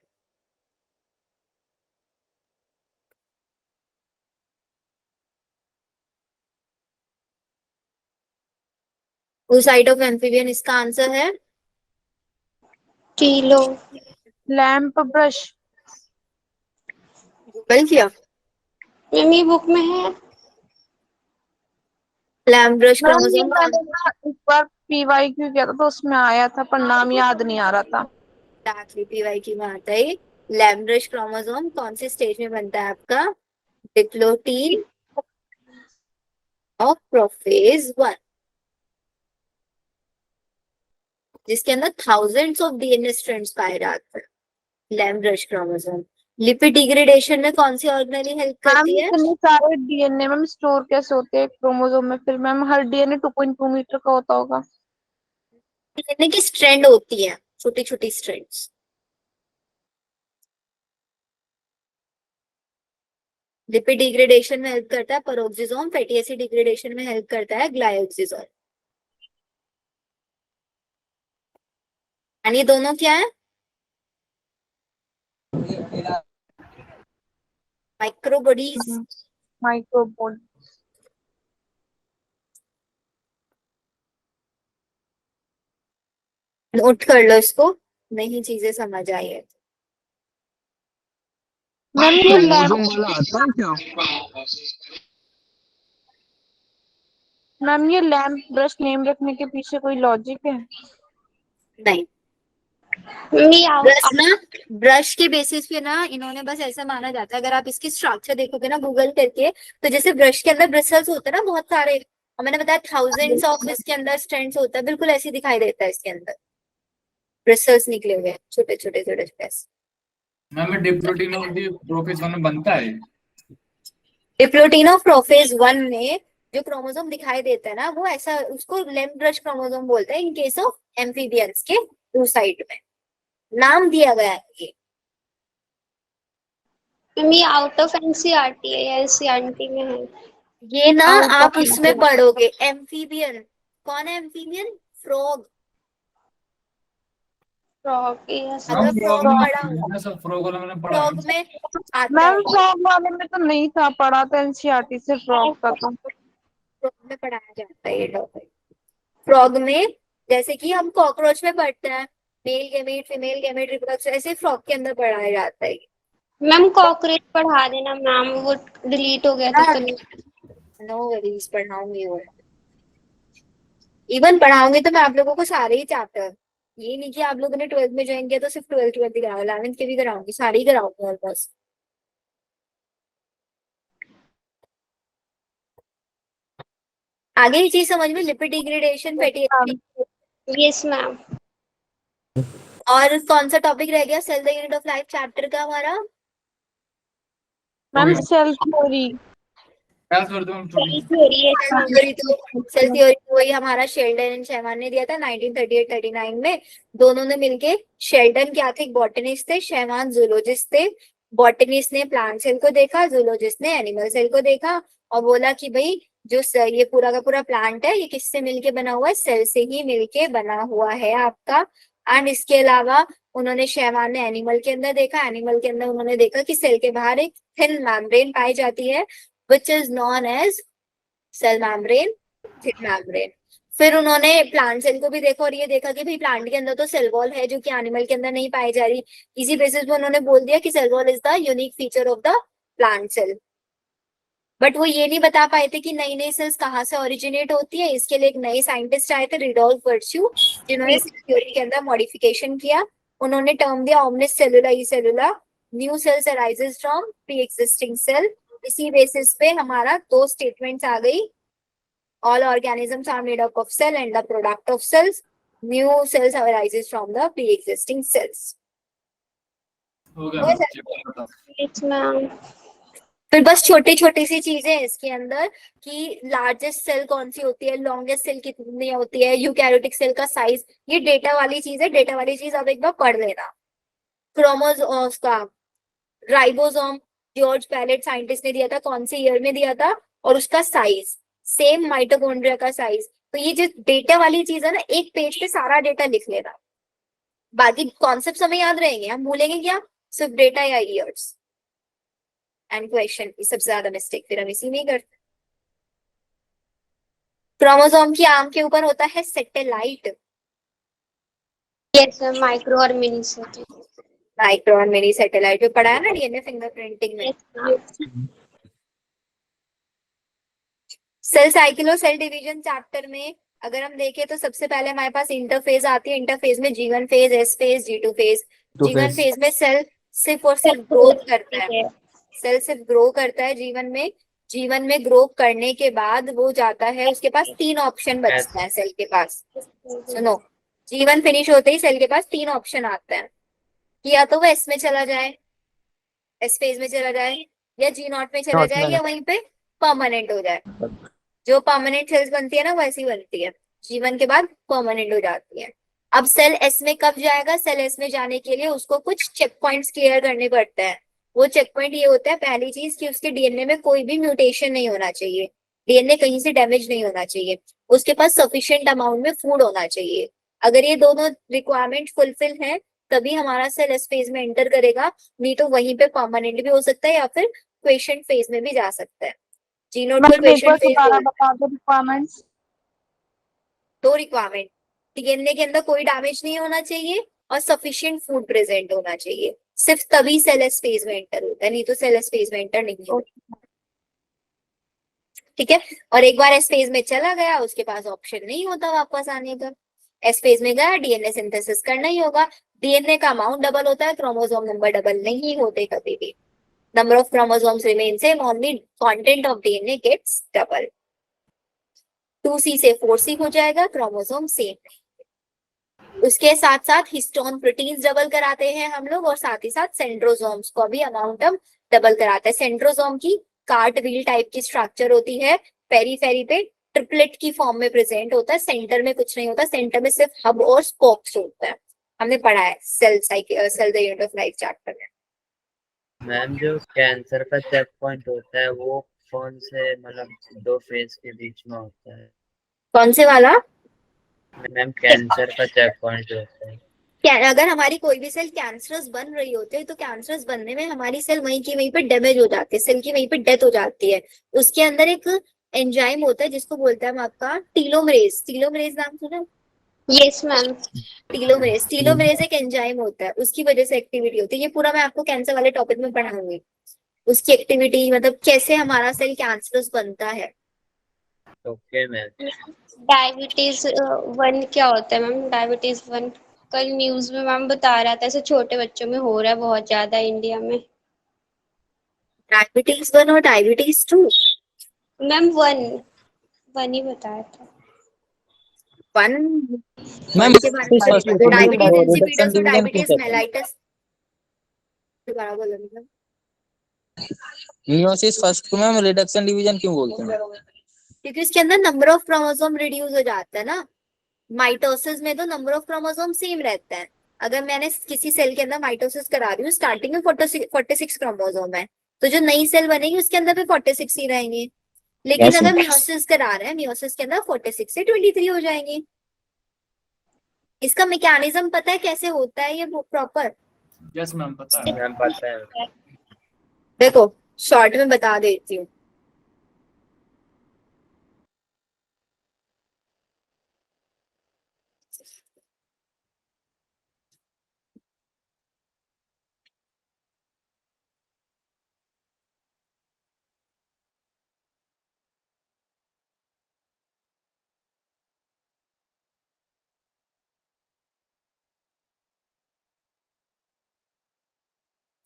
oocyte ऑफ एम्फीबियन इसका आंसर है टीलो। Lamp brush. गूगल किया, मैम ये बुक में है। लैम्ब्रश मैम ये क्रोमोसोम मैंने ना एक बार पीवाईक्यू किया था तो उसमें आया था, पर नाम याद नहीं आ रहा था। पीवाई की में आता है लैम्ब्रश क्रोमोसोम कौन से स्टेज में बनता है आपका? डिप्लोटीन ऑफ प्रोफेज 1, जिसके अंदर थाउजेंड्स ऑफ डीएनए स्ट्रैंड्स पाए जाते हैं। लैम्ब्रश क्रोमोसोम लिपिड डिग्रेडेशन में कौन सी ऑर्गेनेली हेल्प मैम करती है? इतने सारे डीएनए मैम स्टोर कैसे होते हैं क्रोमोसोम में? फिर मैम हर डीएनए 2.2 मीटर का होता होगा। डीएनए की स्ट्रैंड होती है, छोटी छोटी स्ट्रैंड्स। लिपिड डिग्रेडेशन में हेल्प करता है पेरोक्सिसोम, फैटी एसिड डिग्रेडेशन में हेल्प करता है ग्लाइकोक्सिजोल। और ये दोनों क्या है? माइक्रोबॉडीज। माइक्रोबोड। नोट कर लो इसको, नई चीजें समझ आई है। मैम ये लैम्ब क्रोमोसोम वाला आता है क्या? मैम ये लैम्प ब्रश नेम रखने के पीछे कोई लॉजिक है? नहीं, Me out. ब्रश ना, ब्रश के बेसिस पे ना इन्होंने बस ऐसा माना जाता है, अगर आप इसकी स्ट्रक्चर देखोगे ना गूगल करके, तो जैसे ब्रश के अंदर ब्रिसल्स होते हैं ना बहुत सारे, और मैंने बताया थाउजेंड्स ऑफ इसके अंदर स्ट्रैंड्स होता है, बिल्कुल ऐसे दिखाई देता है इसके अंदर ब्रिसल्स निकले हुए हैं, छोटे छोटे छोटे छोटे। Ma'am diplotene of the prophase 1 में बनता है। डिप्लोटीन ऑफ प्रोफेज 1 में जो क्रोमोसोम दिखाई देता है ना, वो ऐसा, उसको लेम्ब ब्रश क्रोमोसोम बोलते हैं इन केस ऑफ एम्फीबियंस के टू साइड में नाम दिया गया है ये। Me out of NCERT है या NCERT में है? ये ना Out आप of उसमें पढ़ोगे, एम्फीबियन। कौन है एम्फीबियन? फ्रॉग। Frog, yes. अगर फ्रॉग पढ़ा, फ्रॉग वाला मैंने पढ़ा फ्रॉग में आता मैम है, फ्रॉग वाले में तो नहीं था, पढ़ा था एनसीईआरटी से फ्रॉग का तो। फ्रॉग में पढ़ाया जाता है ये टॉपिक। फ्रॉग में जैसे कि हम कॉकरोच में पढ़ते हैं male gamete female gamete reproduction, ऐसे फ्रॉग के अंदर पढ़ाया जाता है। मैम कॉकरोच पढ़ा देना मैम, वो डिलीट हो गया था तो नहीं। नो वरीज, पढ़ाऊंगी वो। इवन पढ़ाऊंगी तो मैं आप लोगों को सारे ही चैप्टर, ये नहीं कि आप लोगों ने 12th में ज्वाइन किया तो सिर्फ 12th ही कराओ, 11th के भी कराऊंगी, सारे ही कराऊंगी ऑलमोस्ट। आगे ये चीज समझ में, lipid degradation, fatty acid. Yes ma'am. और कौन सा टॉपिक रह गया cell the unit of life chapter का हमारा? Ma'am cell theory. क्या कर दूं सही थ्योरी है सेल थ्योरी तो वही हमारा शेल्डन एंड शेमान ने दिया था 1938-39 में। दोनों ने मिलके, शेल्डन क्या थे? बॉटनिस्ट थे, शेमान जूलॉजिस्ट थे। बॉटनिस्ट ने प्लांट सेल को देखा, जूलॉजिस्ट ने एनिमल सेल को देखा, और बोला कि भाई जो ये पूरा का पूरा प्लांट है ये किससे मिलके बना हुआ है? सेल से ही मिलके बना हुआ है आपका। एंड इसके अलावा उन्होंने, शेमान ने एनिमल के अंदर देखा, एनिमल के अंदर उन्होंने देखा कि सेल के बाहर एक थिन मेम्ब्रेन पाई जाती है which is known as cell membrane, thin membrane। फिर उन्होंने प्लांट सेल को भी देखा और ये देखा कि भाई प्लांट के अंदर तो सेल वॉल है जो कि एनिमल के अंदर नहीं पाई जा रही। इसी बेसिस पे उन्होंने बोल दिया कि cell wall is the unique feature of the plant cell. But वो ये नहीं बता पाए थे कि नई नई सेल्स कहाँ से ओरिजिनेट होती है। इसके लिए एक नए साइंटिस्ट आए थे, रिडोल्फ वर्च्यू, जिन्होंने थ्योरी के अंदर मॉडिफिकेशन किया। उन्होंने टर्म दिया ओमनिस सेलुला ई सेलुला, new cells arises from pre existing cell. इसी बेसिस पे हमारा दो स्टेटमेंट्स आ गई, all organisms are made up of cell and the product of cells, new cells arises from the pre existing cells. हो गया। Yes ma'am. फिर बस छोटी छोटी सी चीजें इसके अंदर कि लार्जेस्ट सेल कौन सी होती है, लॉन्गेस्ट सेल कितनी होती है, यूकैरियोटिक सेल का साइज, ये डेटा वाली चीज है। डेटा वाली चीज अब एक बार पढ़ लेना। क्रोमोसोम का राइबोसोम जॉर्ज पैलेट साइंटिस्ट ने दिया था, कौन से ईयर में दिया था, और उसका साइज सेम माइटोकॉन्ड्रिया का साइज। तो ये जो डेटा वाली चीज है ना, एक पेज पे सारा डेटा लिख लेना, बाकी कॉन्सेप्ट हमें याद रहेंगे, हम भूलेंगे क्या? सिर्फ डेटा या ईयर्स एंड क्वेश्चन। ये सबसे ज्यादा मिस्टेक फिर हम इसी में करते। क्रोमोसोम की आर्म के ऊपर होता है सैटेलाइट। यस मैम, माइक्रो और मिनी सेल। माइक्रो और मिनी सैटेलाइट पे पढ़ा है ना डीएनए फिंगरप्रिंटिंग में। Yes ma'am. सेल साइकिल और सेल डिवीजन चैप्टर में अगर हम देखें तो सबसे पहले हमारे पास इंटरफेज आती है। इंटरफेज में G1 phase, S phase, G2 phase. G1 phase में सेल सिर्फ और सिर्फ ग्रोथ करता है। सेल सिर्फ ग्रो करता है जीवन में ग्रो करने के बाद वो जाता है, उसके पास 3 ऑप्शन बचता है सेल के पास। सुनो, जीवन फिनिश होते ही सेल के पास 3 ऑप्शन आते हैं कि या तो वो एस में चला जाए, एस फेज में चला जाए, या जी नॉट में चला जाए, या वहीं पे परमानेंट हो जाए। जो परमानेंट सेल्स बनती है ना वो ऐसी बनती है, जीवन के बाद परमानेंट हो जाती है। अब सेल एस में कब जाएगा? सेल एस में जाने के लिए उसको कुछ चेक पॉइंट्स क्लियर करने पड़ते हैं। वो चेक पॉइंट ये होता है, पहली चीज कि उसके डीएनए में कोई भी म्यूटेशन नहीं होना चाहिए, डीएनए कहीं से डैमेज नहीं होना चाहिए, उसके पास सफिशिएंट अमाउंट में फूड होना चाहिए। अगर ये दोनों रिक्वायरमेंट फुलफिल है तभी हमारा सेल एस फेज में एंटर करेगा, नहीं तो वहीं पे परमानेंट भी हो सकता है या फिर क्वेश्चन फेज में भी जा सकता है। जी नोट को मैम एक क्वेश्चन बार फेज दोबारा बता दो रिक्वायरमेंट्स। 2 रिक्वायरमेंट, डीएनए के अंदर कोई डैमेज नहीं होना चाहिए और सफिशिएंट फूड प्रेजेंट होना चाहिए, सिर्फ तभी सेल एस फेज में एंटर होता है, नहीं तो सेल एस फेज में एंटर नहीं होता। ठीक है। और एक बार एस फेज में चला गया उसके पास ऑप्शन नहीं होता वापस आने का। एस फेज में गया, डीएनए सिंथेसिस करना ही होगा। डीएनए का अमाउंट डबल होता है, क्रोमोसोम नंबर डबल नहीं होते कभी भी। Number of chromosomes remain same, only content of DNA gets double. 2C से 4C हो जाएगा, क्रोमोसोम सेम। उसके साथ साथ हिस्टोन प्रोटीन्स डबल कराते हैं हम लोग, और साथ ही साथ सेंट्रोसोम्स को भी अमाउंट हम डबल कराते हैं। सेंट्रोसोम की कार्ट व्हील टाइप की स्ट्रक्चर होती है, पेरीफेरी पे ट्रिपलेट की फॉर्म में प्रेजेंट होता है, सेंटर में कुछ नहीं होता, सेंटर में सिर्फ हब और स्पोक्स होता है। हमने पढ़ा है cell cycle, cell the unit of life chapter में। मैम जो कैंसर का चेक पॉइंट होता है वो कौन से मतलब 2 फेज के बीच में होता है? कौन से वाला? मैम कैंसर का चेक पॉइंट होता है। अगर हमारी कोई भी सेल कैंसरस बन रही होती है तो कैंसरस बनने में हमारी सेल वहीं की वहीं पे डैमेज हो जाती है, सेल की वहीं पे डेथ हो जाती है। उसके अंदर एक एंजाइम होता है जिसको बोलते हैं हम आपका टीलोमरेज। टीलोमरेज नाम सुना? Yes ma'am. टीलोमरेज एक एंजाइम होता है, उसकी वजह से एक्टिविटी होती है। ये पूरा मैं आपको कैंसर वाले टॉपिक में पढ़ाऊंगी, उसकी एक्टिविटी मतलब कैसे हमारा सेल कैंसरस बनता है। Okay ma'am. डायबिटीज 1 क्या होता है मैम? डायबिटीज 1 कल न्यूज में मैम बता रहा था, ऐसे छोटे बच्चों में हो रहा है बहुत ज्यादा इंडिया में। डायबिटीज 1 और डायबिटीज 2? मैम 1 ही बताया था। 1 मैम के बारे में डायबिटीज इंसिपिडस और डायबिटीज मेलाइटस के बारे में बोलो। मियोसिस फर्स्ट को मैम रिडक्शन डिवीजन क्यों बोलते हैं? क्योंकि उसके अंदर नंबर ऑफ क्रोमोसोम रिड्यूस हो जाता है ना। माइटोसिस में तो नंबर ऑफ क्रोमोसोम सेम रहता है। अगर मैंने किसी सेल के अंदर माइटोसिस करा रही हूँ, स्टार्टिंग में 46 क्रोमोसोम है, तो जो नई सेल बनेगी उसके अंदर भी 46 ही रहेंगे। लेकिन अगर मियोसिस करा रहे हैं, मियोसिस के अंदर 46 से 23 हो जाएंगे। इसका मैकेनिज्म पता है कैसे होता है ये प्रॉपर? यस मैम पता है। मैम पता है। देखो शॉर्ट में बता देती हूँ।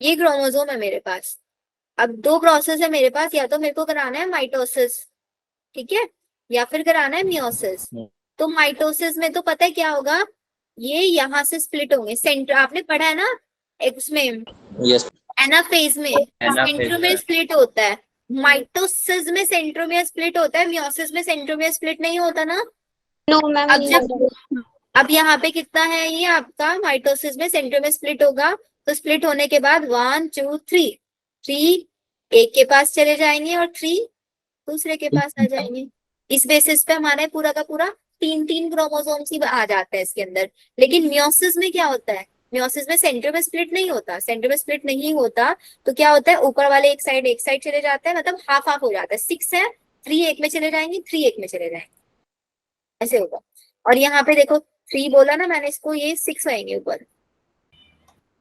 ये क्रोमोसोम है मेरे पास। अब 2 प्रोसेस है मेरे पास, या तो मेरे को कराना है माइटोसिस, ठीक है, या फिर कराना है मियोसिस। तो माइटोसिस में तो पता है क्या होगा, ये यहाँ से स्प्लिट होंगे। सेंटर आपने पढ़ा है ना उसमें यस। एनाफेज में सेंट्रोमियर स्प्लिट होता है, माइटोसिस में सेंट्रोमियर स्प्लिट होता है, मियोसिस में सेंट्रोमियर स्प्लिट नहीं होता ना। No ma'am. अब यहाँ पे कितना है, ये आपका माइटोसिस में सेंट्रोमियर स्प्लिट होगा, तो स्प्लिट होने के बाद 1 2 3 3 एक के पास चले जाएंगे और 3 दूसरे के पास आ जाएंगे। इस बेसिस पे हमारा पूरा का पूरा 3 क्रोमोसोम्स ही आ जाता है इसके अंदर। लेकिन मियोसिस में क्या होता है, मियोसिस में सेंटर में स्प्लिट नहीं होता। सेंटर में स्प्लिट नहीं होता तो क्या होता है, ऊपर वाले एक साइड चले जाता है, मतलब हाफ हाफ हो जाता है। 6 है, 3 एक में चले जाएंगे, 3 एक में चले जाएंगे, ऐसे होगा। और यहाँ पे देखो 3 बोला ना मैंने, इसको ये 6 आएंगे ऊपर,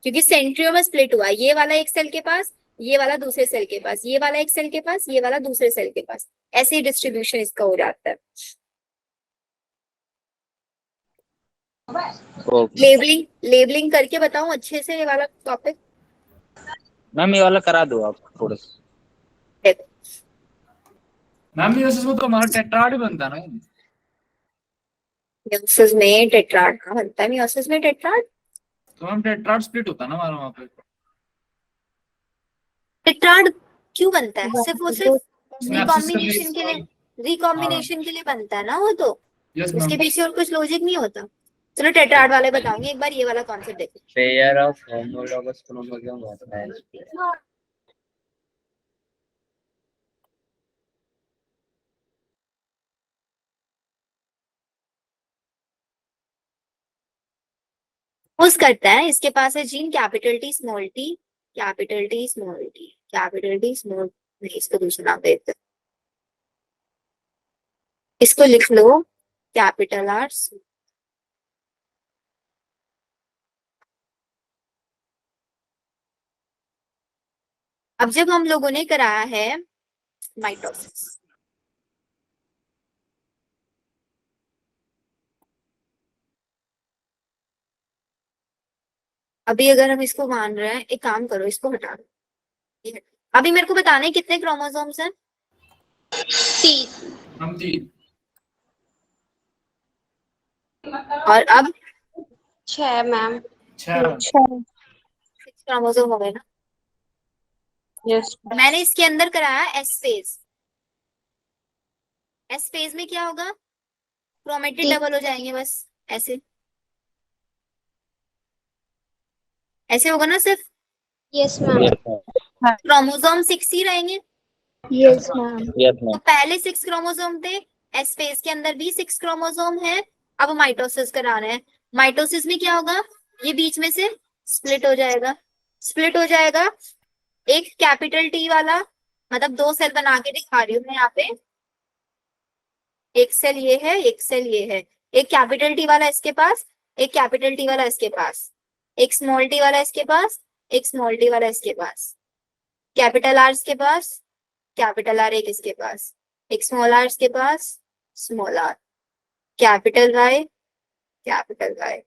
क्योंकि सेंट्रियो में स्प्लिट हुआ। ये वाला एक सेल के पास, ये वाला दूसरे सेल के पास, ये वाला एक सेल के पास, ये वाला दूसरे सेल के पास, ऐसे ही डिस्ट्रीब्यूशन इसका हो जाता है। लेबलिंग करके बताऊं अच्छे से ये वाला टॉपिक? मैम ये वाला करा दो आप थोड़ा सा। देखो मैम मियोसिस में तो हमारा टेट्राड ही बनता है ना। मियोसिस में टेट्राड कहाँ बनता है? मियोसिस में टेट्राड, तो मैम टेट्राड स्प्लिट होता है ना हमारा वहाँ पे। टेट्राड क्यों बनता है? सिर्फ वो सिर्फ सिनेप्सिस का रिकॉम्बिनेशन के लिए, हाँ रिकॉम्बिनेशन के लिए बनता है ना वो तो, यस उसके मैम। पीछे और कुछ लॉजिक नहीं होता। चलो टेट्राड वाले बताऊंगी, एक बार ये वाला कॉन्सेप्ट देखो। पेयर ऑफ होमोलॉगस क्रोमोसोम होता है। पुश करता है, इसके पास है gene capital T small T, capital T small T, capital T small, नहीं इसको दूसरा नाम देते हैं। इसको लिख लो कैपिटल आर। अब जब हम लोगों ने कराया है माइटोसिस, अभी अगर हम इसको मान रहे हैं, एक काम करो इसको हटा दो, ये हटा। अभी मेरे को बताना है कितने क्रोमोसोम्स हैं? 3। हम 3। और अब 6 मैम। 6। 6 क्रोमोसोम हो गए ना। यस मैंने इसके अंदर कराया एस फेज। एस फेज में क्या होगा? क्रोमेटिड ठीक। डबल हो जाएंगे बस, ऐसे ऐसे होगा ना सिर्फ। Yes ma'am. Yes ma'am. Chromosome 6 ही रहेंगे। Yes ma'am. यस तो मैम। पहले 6 क्रोमोसोम थे, एस फेज के अंदर भी 6 क्रोमोसोम है। अब माइटोसिस करा रहे हैं। माइटोसिस में क्या होगा? ये बीच में से स्प्लिट हो जाएगा, स्प्लिट हो जाएगा। एक कैपिटल टी वाला, मतलब 2 सेल बना के दिखा रही हूँ मैं यहाँ पे, एक सेल ये है, एक सेल ये है। एक कैपिटल टी वाला इसके पास, एक कैपिटल टी वाला इसके पास, एक स्मॉल टी वाला इसके पास, एक स्मॉल टी वाला इसके पास, कैपिटल आर इसके पास, कैपिटल आर एक इसके पास, एक स्मॉल आर इसके पास, small R, capital Y, capital Y,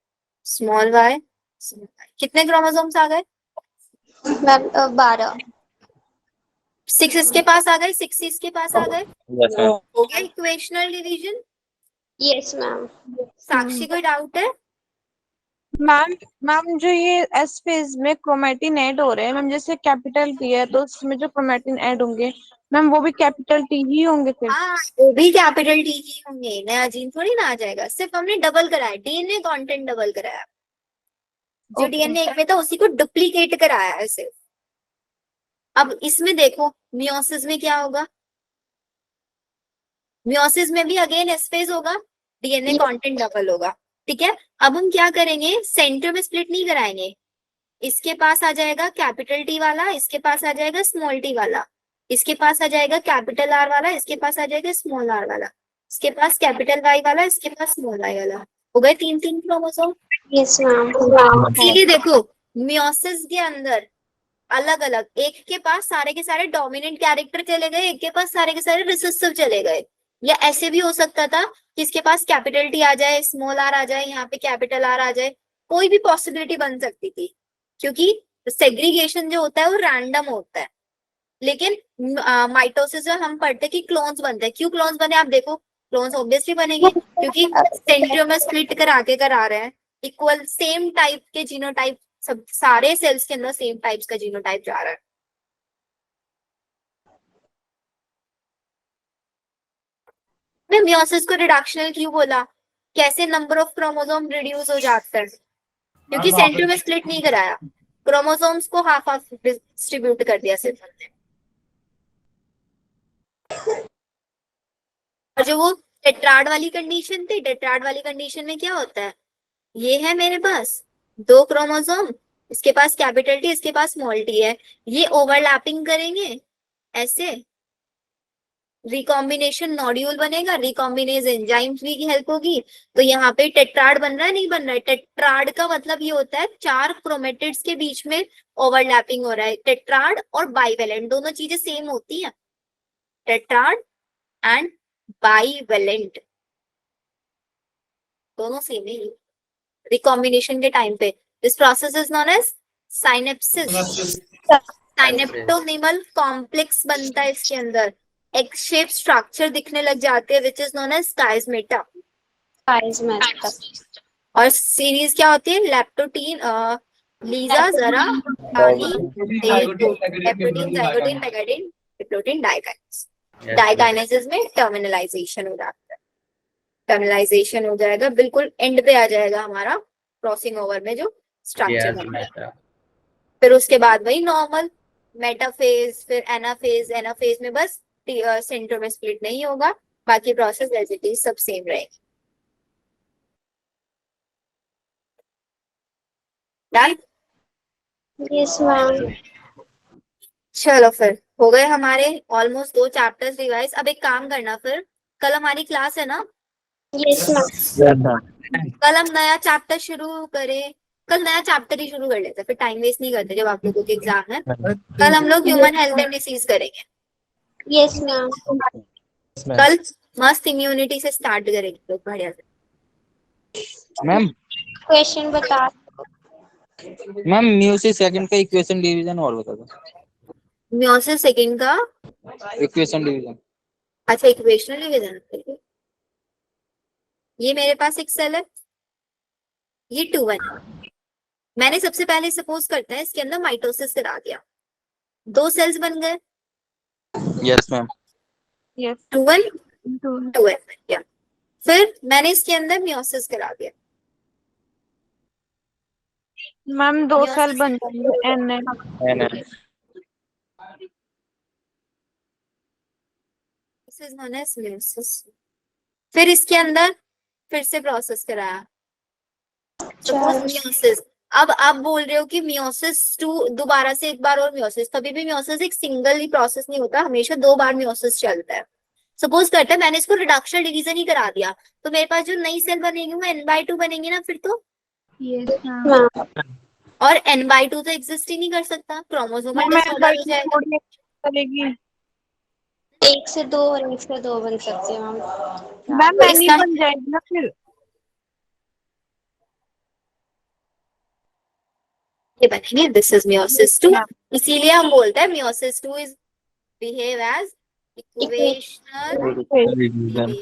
small Y, small Y. कितने क्रोमोसोम्स आ गए? मैम 12। 6 इसके पास आ गए, 6 इसके पास आ गए। Yes ma'am. हो गया equational division. Yes ma'am. Sakshi कोई डाउट है? मैम। मैम जो ये एस फेज में क्रोमेटिन ऐड हो रहे हैं मैम, जैसे कैपिटल टी है तो उसमें जो क्रोमेटिन ऐड होंगे मैम वो भी कैपिटल टी ही होंगे फिर? हाँ वो भी कैपिटल टी ही होंगे, नया जीन थोड़ी ना आ जाएगा। सिर्फ हमने डबल कराया, डीएनए कंटेंट डबल कराया। जो Okay. डीएनए एक में था उसी को डुप्लीकेट कराया है सिर्फ। अब इसमें देखो मियोसिस में क्या होगा? मियोसिस में भी अगेन एस फेज होगा, डीएनए कंटेंट डबल होगा। ठीक है, अब हम क्या करेंगे? सेंटर में स्प्लिट नहीं कराएंगे। इसके पास आ जाएगा कैपिटल टी वाला, इसके पास आ जाएगा स्मॉल टी वाला, इसके पास आ जाएगा कैपिटल आर वाला, इसके पास आ जाएगा स्मॉल आर वाला, इसके पास कैपिटल वाई वाला, इसके पास स्मॉल वाई वाला। हो गए 3 क्रोमोसोम। Yes ma'am. इसीलिए देखो मियोसिस के अंदर अलग अलग, एक के पास सारे के सारे डोमिनेंट कैरेक्टर चले गए, एक के पास सारे के सारे रिसेसिव चले गए। या ऐसे भी हो सकता था कि इसके पास कैपिटल टी आ जाए, स्मॉल आर आ जाए, यहाँ पे कैपिटल आर आ जाए, कोई भी पॉसिबिलिटी बन सकती थी, क्योंकि सेग्रीगेशन जो होता है वो रैंडम होता है। लेकिन माइटोसिस में हम पढ़ते कि क्लोन्स बनते हैं। क्यों क्लोन्स बने? आप देखो क्लोन्स ऑब्वियसली बनेंगे क्योंकि सेंट्रियोम स्प्लिट करा के करा रहे हैं, इक्वल सेम टाइप के जीनोटाइप, सब सारे सेल्स के अंदर सेम टाइप्स का जीनोटाइप जा रहा है। मैं मियोसिस को रिडक्शनल क्यों बोला? कैसे नंबर ऑफ क्रोमोसोम रिड्यूस हो जाता है? क्योंकि मैम वहाँ सेंट्रियोम में स्प्लिट नहीं कराया, क्रोमोसोम्स को हाफ हाफ डिस्ट्रीब्यूट कर दिया सिर्फ हमने। और जो वो टेट्राड वाली कंडीशन थी, टेट्राड वाली कंडीशन में क्या होता है? ये है मेरे पास 2 क्रोमोसोम, इसके पास कैपिटल टी, इसके पास स्मॉल टी है, ये ओवरलैपिंग करेंगे ऐसे, रिकॉम्बिनेशन नॉड्यूल बनेगा, रिकॉम्बिनेज एंजाइम्स भी की हेल्प होगी, तो यहाँ पे टेट्राड बन रहा है, नहीं बन रहा है? टेट्राड का मतलब ये होता है 4 क्रोमेटिड्स के बीच में ओवरलैपिंग हो रहा है। टेट्राड और बाइवेलेंट दोनों चीजें सेम होती है, टेट्राड एंड बाइवेलेंट दोनों सेम है रिकॉम्बिनेशन के टाइम पे। This process is known as synapsis. Synapsis. Synaptonemal complex बनता है इसके अंदर, एक्स शेप स्ट्रक्चर दिखने लग जाते हैं which is known as chiasmata. Chiasmata. और सीरीज क्या होती है? लेप्टोटीन, लीजा जरा पानी leptotene zygotene pachytene diplotene diakinesis. Diakinesis में टर्मिनलाइजेशन हो जाता है, टर्मिनलाइजेशन हो जाएगा, बिल्कुल एंड पे आ जाएगा हमारा क्रॉसिंग ओवर में जो स्ट्रक्चर बनता है। फिर उसके बाद वही नॉर्मल मेटाफेज, फिर एनाफेज। एनाफेज में बस सेंटर में स्प्लिट नहीं होगा, बाकी प्रोसेस एज इट इज सब सेम रहेगी। डन? Yes ma'am. चलो फिर हो गए हमारे ऑलमोस्ट 2 चैप्टर्स रिवाइज। अब एक काम करना, फिर कल हमारी क्लास है ना, यस मैम। कल हम नया चैप्टर शुरू करें। कल नया चैप्टर ही शुरू कर लेते हैं, फिर टाइम वेस्ट नहीं करते जब आप लोगों के एग्जाम है। कल हम लोग ह्यूमन हेल्थ एंड डिसीज करेंगे। Yes ma'am. कल मस्त इम्यूनिटी से स्टार्ट करेंगे लोग, बढ़िया से। मैम क्वेश्चन बता। मैम म्यूसिस सेकंड का इक्वेशन डिवीजन और बता दो। म्योसिस सेकंड का इक्वेशन डिवीजन। अच्छा इक्वेशनल डिवीजन। ये मेरे पास एक सेल है, ये 2-1। मैंने सबसे पहले सपोज करते हैं इसके अंदर माइटोसिस करा दिया, 2 सेल्स बन गए। Yes ma'am. यस 2-1 टू 2-1 या फिर मैंने इसके अंदर मियोसिस करा दिया। मैम 2 सेल Meiosis- बन जाएंगे n n This is known as meiosis। फिर इसके अंदर फिर से प्रोसेस कराया, सपोज मियोसिस। अब आप बोल रहे हो कि मियोसिस 2 दोबारा से एक बार और मियोसिस, कभी भी मियोसिस एक सिंगल ही प्रोसेस नहीं होता, हमेशा 2 बार मियोसिस चलता है। सपोज करते हैं मैंने इसको रिडक्शन डिवीजन ही करा दिया, तो मेरे पास जो नई सेल बनेगी वो n/2 बनेगी ना फिर तो। Yes ma'am. मैम। और n/2 तो एग्जिस्ट ही नहीं कर सकता, क्रोमोसोमल डिसऑर्डर हो जाएगा। करेगी 1 से 2 और 1 से 2 बन सकते हैं मैम। मैम तो एन ही इसका बन जाएगी ना फिर। ये बनेंगे, दिस इज मियोसिस 2। इसीलिए हम बोलते हैं meiosis 2 is behave as equational division.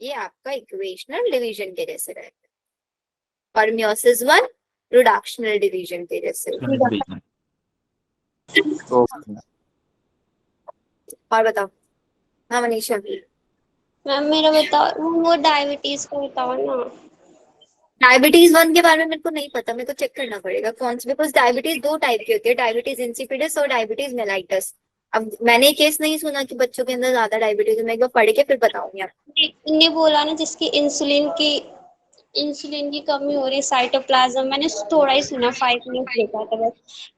ये आपका इक्वेशनल डिवीजन के जैसे रहेगा, और मियोसिस 1 रिडक्शनल डिवीजन के जैसे। और बताओ। हाँ मनीषा। मैम मेरा बताओ, वो डायबिटीज का बताओ ना। डायबिटीज 1 के बारे में मेरे को नहीं पता, मेरे को चेक करना पड़ेगा कौन सी, बिकॉज डायबिटीज 2 टाइप की होती है, डायबिटीज इंसिपिडस और डायबिटीज मेलाइटस। अब मैंने केस नहीं सुना कि बच्चों के अंदर ज्यादा डायबिटीज है, मैं एक बार पढ़ के फिर बताऊंगी आपको। इन्हें बोला ना जिसकी इंसुलिन की कमी हो रही है, साइटोप्लाज्म। मैंने थोड़ा ही सुना, 5 मिनट देखा था बस,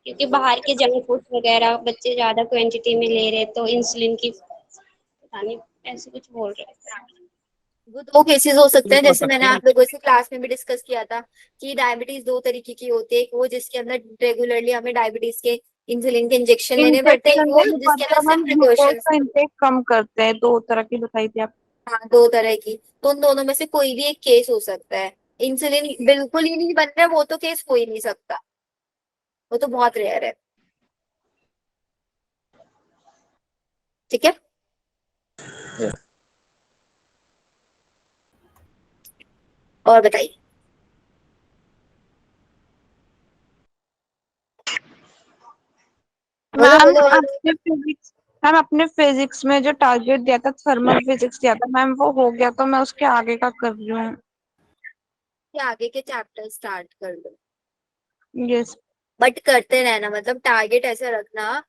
क्योंकि बाहर के जंक फूड वगैरह बच्चे ज्यादा क्वांटिटी में ले रहे, तो इंसुलिन की पता नहीं ऐसे कुछ बोल रहे थे। वो 2 केसेस हो सकते हैं, जैसे मैंने आप लोगों से क्लास में भी डिस्कस किया था कि डायबिटीज 2 तरीके की होती है। एक वो जिसके अंदर रेगुलरली हमें डायबिटीज के इंसुलिन के इंजेक्शन लेने पड़ते हैं, वो जिसके अंदर सिर्फ प्रिकॉशंस। इनटेक कम करते हैं, 2 तरह की बताई थी आप। हाँ 2 तरह की, तो उन दोनों में से कोई भी एक केस हो सकता है। इंसुलिन बिल्कुल ही नहीं बन रहा है, वो तो केस हो ही नहीं सकता, वो तो बहुत रेयर है। ठीक है। और बताइए। मैम अपने फिजिक्स में जो टारगेट दिया था, थर्मल फिजिक्स दिया था मैम, वो हो गया, तो मैं उसके आगे का कर रही हूँ। आगे के चैप्टर स्टार्ट कर दो, यस। बट करते रहना, मतलब टारगेट ऐसा रखना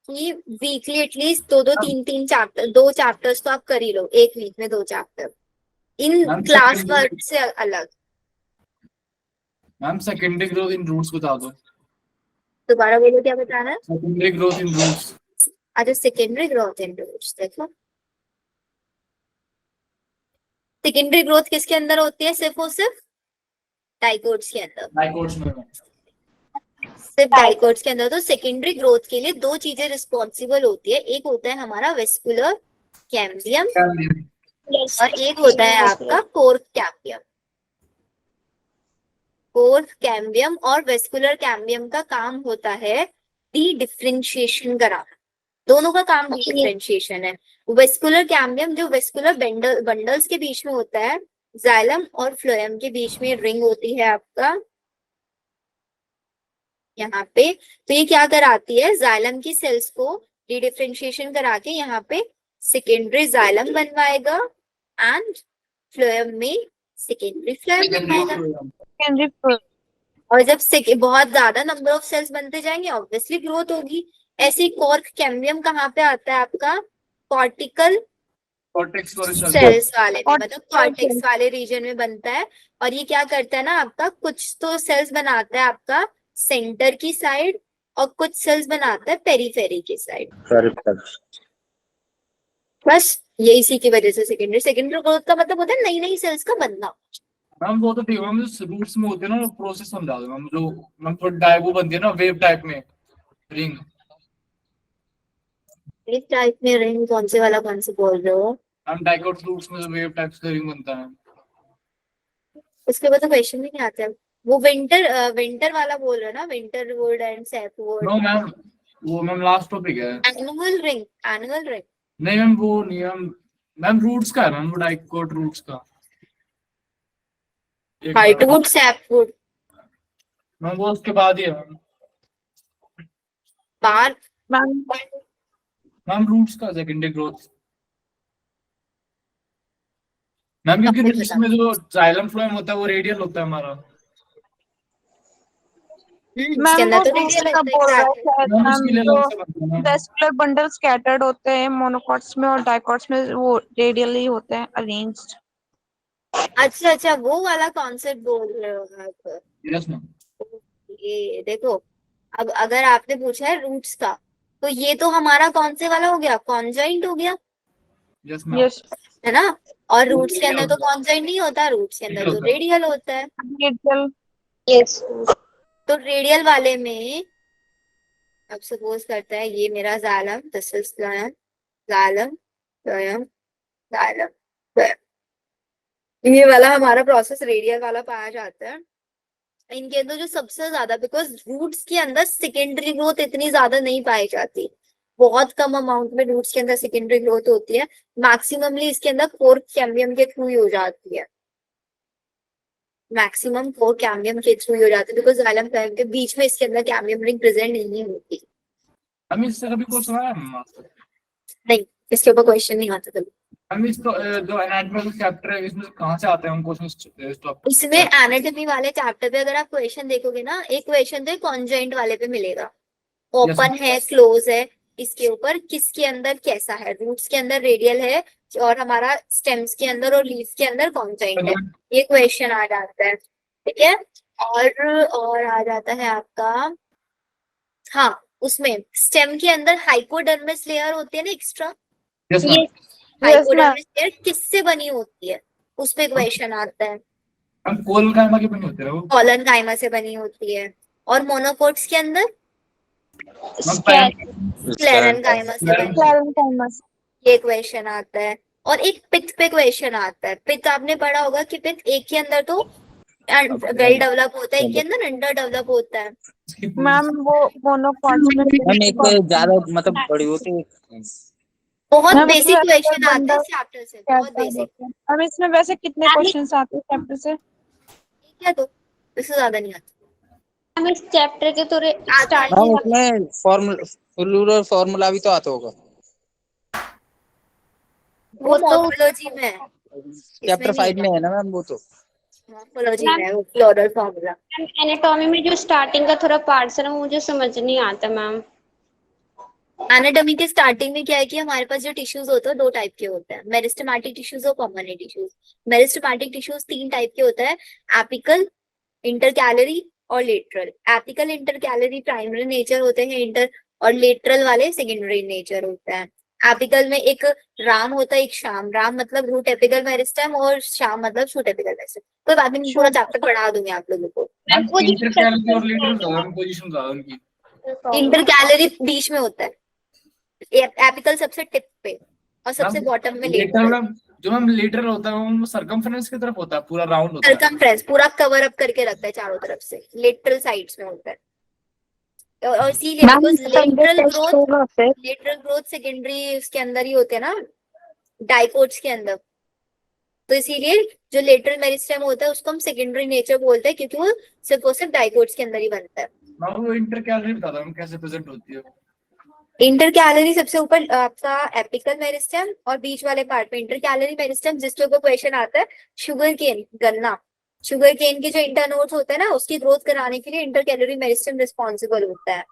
कि वीकली एटलीस्ट 2-2 3-3 चैप्टर, 2 चैप्टर्स तो आप कर ही लो, एक वीक में 2 chapter in ma'am class secondary work से अलग। ग्रोथ इन रूट्स बता दो। दोबारा बोलो क्या बताना है? Secondary growth in roots. अच्छा सेकेंडरी ग्रोथ इन रूट्स। देखो सेकेंडरी ग्रोथ किसके अंदर होती है? सिर्फ और सिर्फ डाइकोट्स के अंदर, डाइकोट्स में। सिर्फ डाइकोट्स के अंदर। तो सेकेंडरी ग्रोथ के लिए 2 चीजें रिस्पॉन्सिबल होती है, एक होता है हमारा वेस्कुलर कैम्बियम और एक होता है आपका कोर कैम्बियम। कोर कैम्बियम और वेस्कुलर कैम्बियम का काम होता है डी डिफरेंशिएशन कराना। दोनों का काम डी डिफरेंशिएशन है। वेस्कुलर कैम्बियम जो वेस्कुलर बंडल्स के बीच में होता है, जाइलम और फ्लोएम के बीच में रिंग होती है आपका यहाँ पे। तो ये क्या कराती है, जाइलम की सेल्स को डी डिफरेंशिएशन करा के यहाँ पे सेकेंडरी जाइलम बनवाएगा एंड फ्लोएम में सेकेंडरी फ्लोएम बनवाएगा। सेकेंडरी और जब बहुत ज्यादा नंबर ऑफ सेल्स बनते जाएंगे ऑब्वियसली ग्रोथ होगी। ऐसे कॉर्क कैम्बियम कहाँ पे आता है आपका, कॉर्टिकल कॉर्टेक्स और सेल्स वाले में, मतलब कॉर्टेक्स वाले रीजन में बनता है। और ये क्या करता है ना आपका, कुछ तो सेल्स बनाता है आपका सेंटर की साइड और कुछ सेल्स बनाता है पेरीफेरी की साइड। बस ये इसी की वजह से सेकेंडरी ग्रोथ का मतलब होता है नई नई सेल्स का बनना। मैम वो तो ठीक है मैम, जो रूट्स में होते हैं ना प्रोसेस समझा दो मैम। जो मैम थोड़ी डायगो बनती है ना वेव टाइप में रिंग। इस टाइप में रिंग कौन से वाला कौन से बोल रहे हो? मैम डाइकोट रूट्स में जो वेव टाइप से रिंग बनता है। उसके बाद तो क्वेश्चन भी नहीं आता है। वो विंटर वाला बोल रहे हो ना, winter wood and sapwood. No ma'am, वो मैम लास्ट टॉपिक है। एनुअल रिंग नहीं मैम वो नहीं मैम, मैम रूट्स का है मैम, वो डाइकोट रूट्स का। हार्टवुड सैपवुड मैम वो उसके बाद ही है मैम। बार मैम रूट्स का सेकेंडरी ग्रोथ मैम, क्योंकि अपने रूट्स में जो जाइलम फ्लोएम होता है वो रेडियल होता है हमारा। इसके अंदर तो रेडियल का बोल रहा है शायद मैम मैम, उसके लिए जो अलग से बनता है मैम। वेस्कुलर बंडल स्कैटर्ड होते हैं मोनोकॉट्स में और डाइकॉट्स में वो रेडियली होते हैं अरेंज्ड। अच्छा वो वाला कॉन्सेप्ट बोल रहे हो आप। Yes ma'am. ये देखो, अब अगर आपने पूछा है रूट्स का, तो ये तो हमारा कौन से वाला हो गया, कॉन्जॉइंट हो गया यस मैम। यस है ना। और रूट्स के अंदर तो कॉन्जॉइंट नहीं होता, रूट्स के अंदर तो रेडियल होता है। रेडियल यस तो रेडियल वाले में अब सपोज करता है ये मेरा xylem, this is xylem, xylem, xylem, ये वाला हमारा प्रोसेस रेडियल वाला पाया जाता है। इनके अंदर जो सबसे ज्यादा, बिकॉज रूट्स के अंदर सेकेंडरी ग्रोथ इतनी ज्यादा नहीं पाई जाती, बहुत कम अमाउंट में रूट्स के अंदर सेकेंडरी ग्रोथ होती है। मैक्सिममली इसके अंदर कोर कैम्बियम के थ्रू ही हो जाती है, मैक्सिमम कोर कैम्बियम के थ्रू ही हो जाती है, बिकॉज जाइलम फ्लोएम के बीच में इसके अंदर कैम्बियम रिंग प्रेजेंट नहीं होती। मैम इससे कभी क्वेश्चन आया मैम? नहीं, इसके ऊपर क्वेश्चन नहीं आता कभी। मैम इस जो एनाटॉमी चैप्टर है इसमें कहाँ से आते हैं हम क्वेश्चन इस टॉपिक? इसमें एनाटॉमी वाले चैप्टर पे अगर आप क्वेश्चन देखोगे ना, एक क्वेश्चन तो कॉन्जॉइंट वाले पे मिलेगा, ओपन है क्लोज है, इसके ऊपर किसके अंदर कैसा है, रूट्स के अंदर रेडियल है और हमारा स्टेम्स के अंदर और लीव्स के अंदर कॉन्जॉइंट है, ये क्वेश्चन आ जाता है। ठीक है, और आ जाता है आपका, हाँ उसमें स्टेम के अंदर हाइपोडर्मिस लेयर होती है ना extra, yes ma'am. Hypodermis layer किससे बनी होती है, उस पे क्वेश्चन आता है। हम कोल काइमा के बने होते हैं वो। कॉलन काइमा से बनी होती है। और मोनोकोट्स के अंदर स्क्लेरन काइमा से बनी, ये क्वेश्चन आता है। और एक पित्त पे क्वेश्चन आता है। पित्त आपने पढ़ा होगा कि पित्त एक के अंदर तो वेल डेवलप होता है, एक के अंदर अंडर डेवलप होता है। मैम वो मोनोकॉट्स में मैम एक ज्यादा मतलब बड़ी होती है। बहुत मैम, बेसिक उसमें क्वेश्चन आते हैं बंदा इस चैप्टर से, बहुत बेसिक। अब इसमें वैसे कितने क्वेश्चंस आते हैं चैप्टर से? क्या तो इससे ज्यादा नहीं आता। हम इस चैप्टर के थोड़े मैम स्टार्टिंग उसमें फॉर्मूला भी तो आता होगा। वो मॉर्फोलॉजी में है, चैप्टर 5 में है ना मैम वो तो। मॉर्फोलॉजी में है वो फ्लोरल फॉर्मूला। एनाटॉमी में जो स्टार्टिंग का थोड़ा पार्ट्स है ना, वो मुझे समझ नहीं आता मैम। एनाटॉमी के स्टार्टिंग में क्या है कि हमारे पास जो टिश्यूज होते हैं दो टाइप के होते हैं, मेरिस्टेमेटिक टिश्यूज और परमानेंट टिश्यूज। मेरिस्टेमेटिक टिश्यूज तीन टाइप के होते हैं, एपिकल, इंटरकैलरी और lateral. Apical intercalary primary nature होते हैं, इंटर और लेटरल वाले सेकेंडरी नेचर होता है। एपिकल में एक राम होता है, एक शाम। राम मतलब रूट एपिकल मेरिस्टेम और शाम मतलब शूट एपिकल मेरिस्टेम। कोई बात नहीं, पूरा चैप्टर पढ़ा दूंगी आप लोगों को। इंटरकैलरी और लेटरल ज्यादा पोजीशन ज्यादा उनकी। इंटरकैलरी बीच में होता है, एपिकल सबसे टिप पे और सबसे बॉटम में लेटरल। जो मैम लेटरल होता है वो सर्कमफ्रेंस की तरफ होता है, पूरा राउंड होता है। सर्कमफ्रेंस पूरा कवर अप करके रखता है चारों तरफ से, लेटरल साइड्स में होता है। और इसीलिए मैम बिकॉज संडे टेस्ट होगा फिर? लेटरल ग्रोथ सेकेंडरी उसके अंदर ही होते हैं ना, डाइकोट्स के अंदर। तो इसीलिए जो लेटरल मेरिस्टेम होता है उसको हम सेकेंडरी नेचर बोलते हैं, क्योंकि वो सिर्फ और सिर्फ डाइकोट्स के अंदर ही बनता है। मैं वो इंटर कैलोरी बता दो कैसे प्रेजेंट होती है। इंटर कैलोरी सबसे ऊपर आपका एपिकल मेरिस्टेम, और बीच वाले पार्ट में इंटर कैलोरी मेरिस्टेम, जिसके ऊपर क्वेश्चन आता है शुगर केन, गन्ना। शुगर केन के जो इंटरनोड्स होते हैं ना, उसकी ग्रोथ कराने के लिए इंटर कैलोरी मेरिस्टेम रिस्पॉन्सिबल होता है।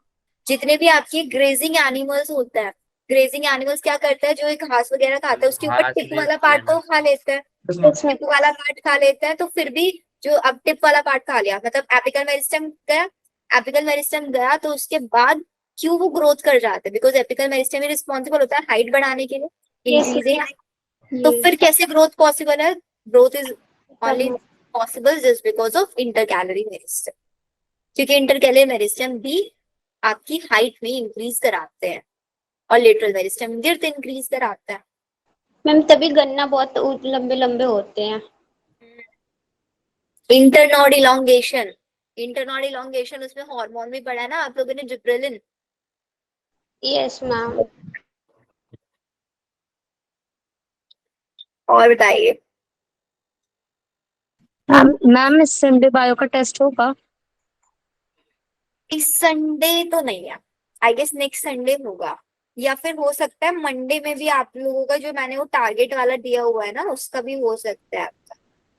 जितने भी आपके ग्रेजिंग एनिमल्स होते हैं, ग्रेजिंग एनिमल्स क्या करता है, जो एक घास वगैरह खाता है उसके ऊपर घास टिप वाला लेते पार्ट हैं तो खा लेता है, टिप वाला पार्ट खा लेता है। तो फिर भी जो अब टिप वाला पार्ट खा लिया, मतलब एपिकल मेरिस्टेम गया, एपिकल मेरिस्टेम गया, तो उसके बाद क्यों वो ग्रोथ कर जाते हैं, because apical meristem he responsible होता है हाइट बढ़ाने के लिए, इंक्रीजिंग। तो फिर कैसे ग्रोथ पॉसिबल है? Growth is only possible just because of inter calorie meristem, क्योंकि इंटर कैलोरी मेरिस्टेम भी आपकी हाइट में इंक्रीज कराते हैं और लेटरल मेरिस्टेम गिर्थ इंक्रीज कराता है। मैम तभी गन्ना बहुत लंबे लंबे होते हैं। इंटरनोड इलोंगेशन, इंटरनोड इलोंगेशन, उसमें हार्मोन भी पढ़ा है ना आप लोगों ने, जिब्रेलिन। Yes ma'am. और बताइए। मैम इस संडे बायो का टेस्ट होगा? इस संडे तो नहीं है, आई गेस नेक्स्ट संडे होगा, या फिर हो सकता है मंडे में भी आप लोगों का, जो मैंने वो टारगेट वाला दिया हुआ है ना, उसका भी हो सकता है।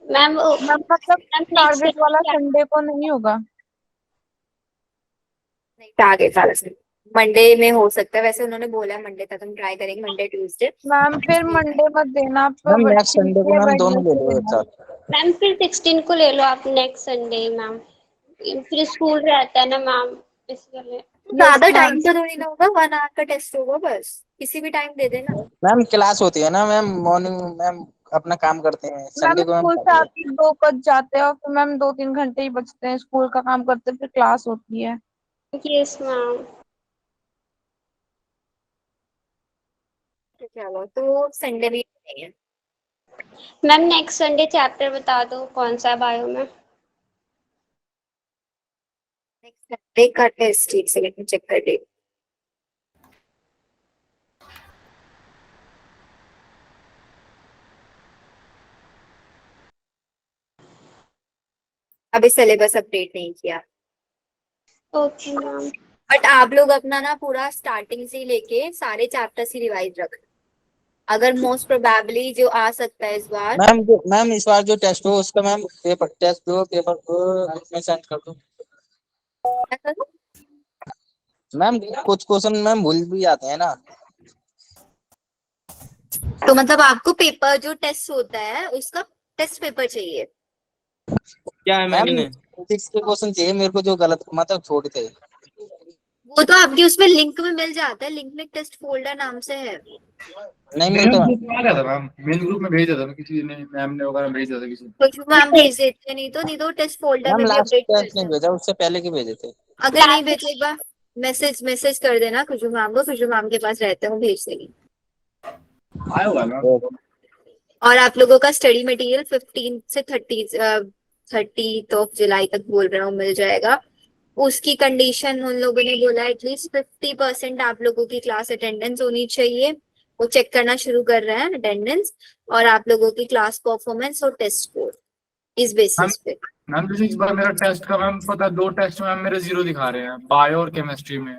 मैम मैम मतलब टारगेट वाला संडे को नहीं होगा? नहीं, टारगेट वाला संडे मंडे में हो सकता है, वैसे उन्होंने बोला है मंडे तक हम ट्राई करेंगे, मंडे ट्यूसडे। मैम फिर मंडे मत देना आप, मैम नेक्स्ट संडे को मैम दोनों ले लो एक देना। साथ। मैम फिर 16 को ले लो आप, नेक्स्ट संडे मैम, फिर स्कूल रहता है ना मैम, इसलिए। ज्यादा टाइम तो थोड़ी ना होगा, 1 आवर का टेस्ट होगा बस, किसी भी टाइम दे देना। मैम क्लास होती है ना मैम, मॉर्निंग मैम अपना काम करते हैं, मैम संडे को मैम स्कूल से आके 2 बज जाते हैं और फिर मैम 2-3 घंटे ही बचते हैं, स्कूल का काम करते फिर क्लास होती है। Yes ma'am. चलो तो संडे भी नहीं है। मैम नेक्स्ट संडे चैप्टर बता दो कौन सा बायो में। नेक्स्ट संडे का टेस्ट, एक सेकंड में चेक कर रही हूँ। अभी सिलेबस अपडेट नहीं किया, ओके मैम। बट आप लोग अपना ना पूरा स्टार्टिंग से ही लेके सारे चैप्टर ही रिवाइज रख, अगर मोस्ट प्रोबेबली जो आ सकता है इस बार। मैम इस बार जो टेस्ट हो उसका मैम पेपर टेस्ट दो, पेपर को मैं सेंड कर दूं। क्या करूं? मैम कुछ क्वेश्चन मैम भूल भी जाते हैं ना। तो मतलब आपको पेपर जो टेस्ट होता है उसका टेस्ट पेपर चाहिए? क्या है मैम फिजिक्स के क्वेश्चन चाहिए मेरे को, जो गलत मतलब छोटे थे। वो तो आपके उसमें लिंक में मिल जाता है, लिंक में टेस्ट फोल्डर नाम से है। नहीं मेन मिलता। ग्रुप में आ गया था मैम, मेन ग्रुप में भेज दिया था किसी ने, मैम ने वगैरह भेज दिया था किसी ने। कुछ मैम भेज देते हैं, नहीं तो टेस्ट फोल्डर मैम में भी लास्ट अपडेट टेस्ट नहीं करते हैं। भेजा, उससे पहले के भेजे थे। अगर नहीं भेजे एक बार मैसेज कर देना खुशबू मैम को, खुशबू मैम के पास रहते हो, भेज देंगे। आया हुआ है मैम। और आप लोगों का स्टडी मटेरियल 15 से 30 ऑफ जुलाई तक बोल रहा हूँ मिल जाएगा। उसकी कंडीशन उन लोगों ने बोला एटलीस्ट 50% आप लोगों की क्लास अटेंडेंस होनी चाहिए। वो चेक करना शुरू कर रहे हैं अटेंडेंस, और आप लोगों की क्लास परफॉर्मेंस और टेस्ट स्कोर, इस बेसिस पे। मैम जैसे इस बार मेरा टेस्ट का मैम पता 2 टेस्ट में मेरे 0 दिखा रहे हैं, बायो और केमिस्ट्री में।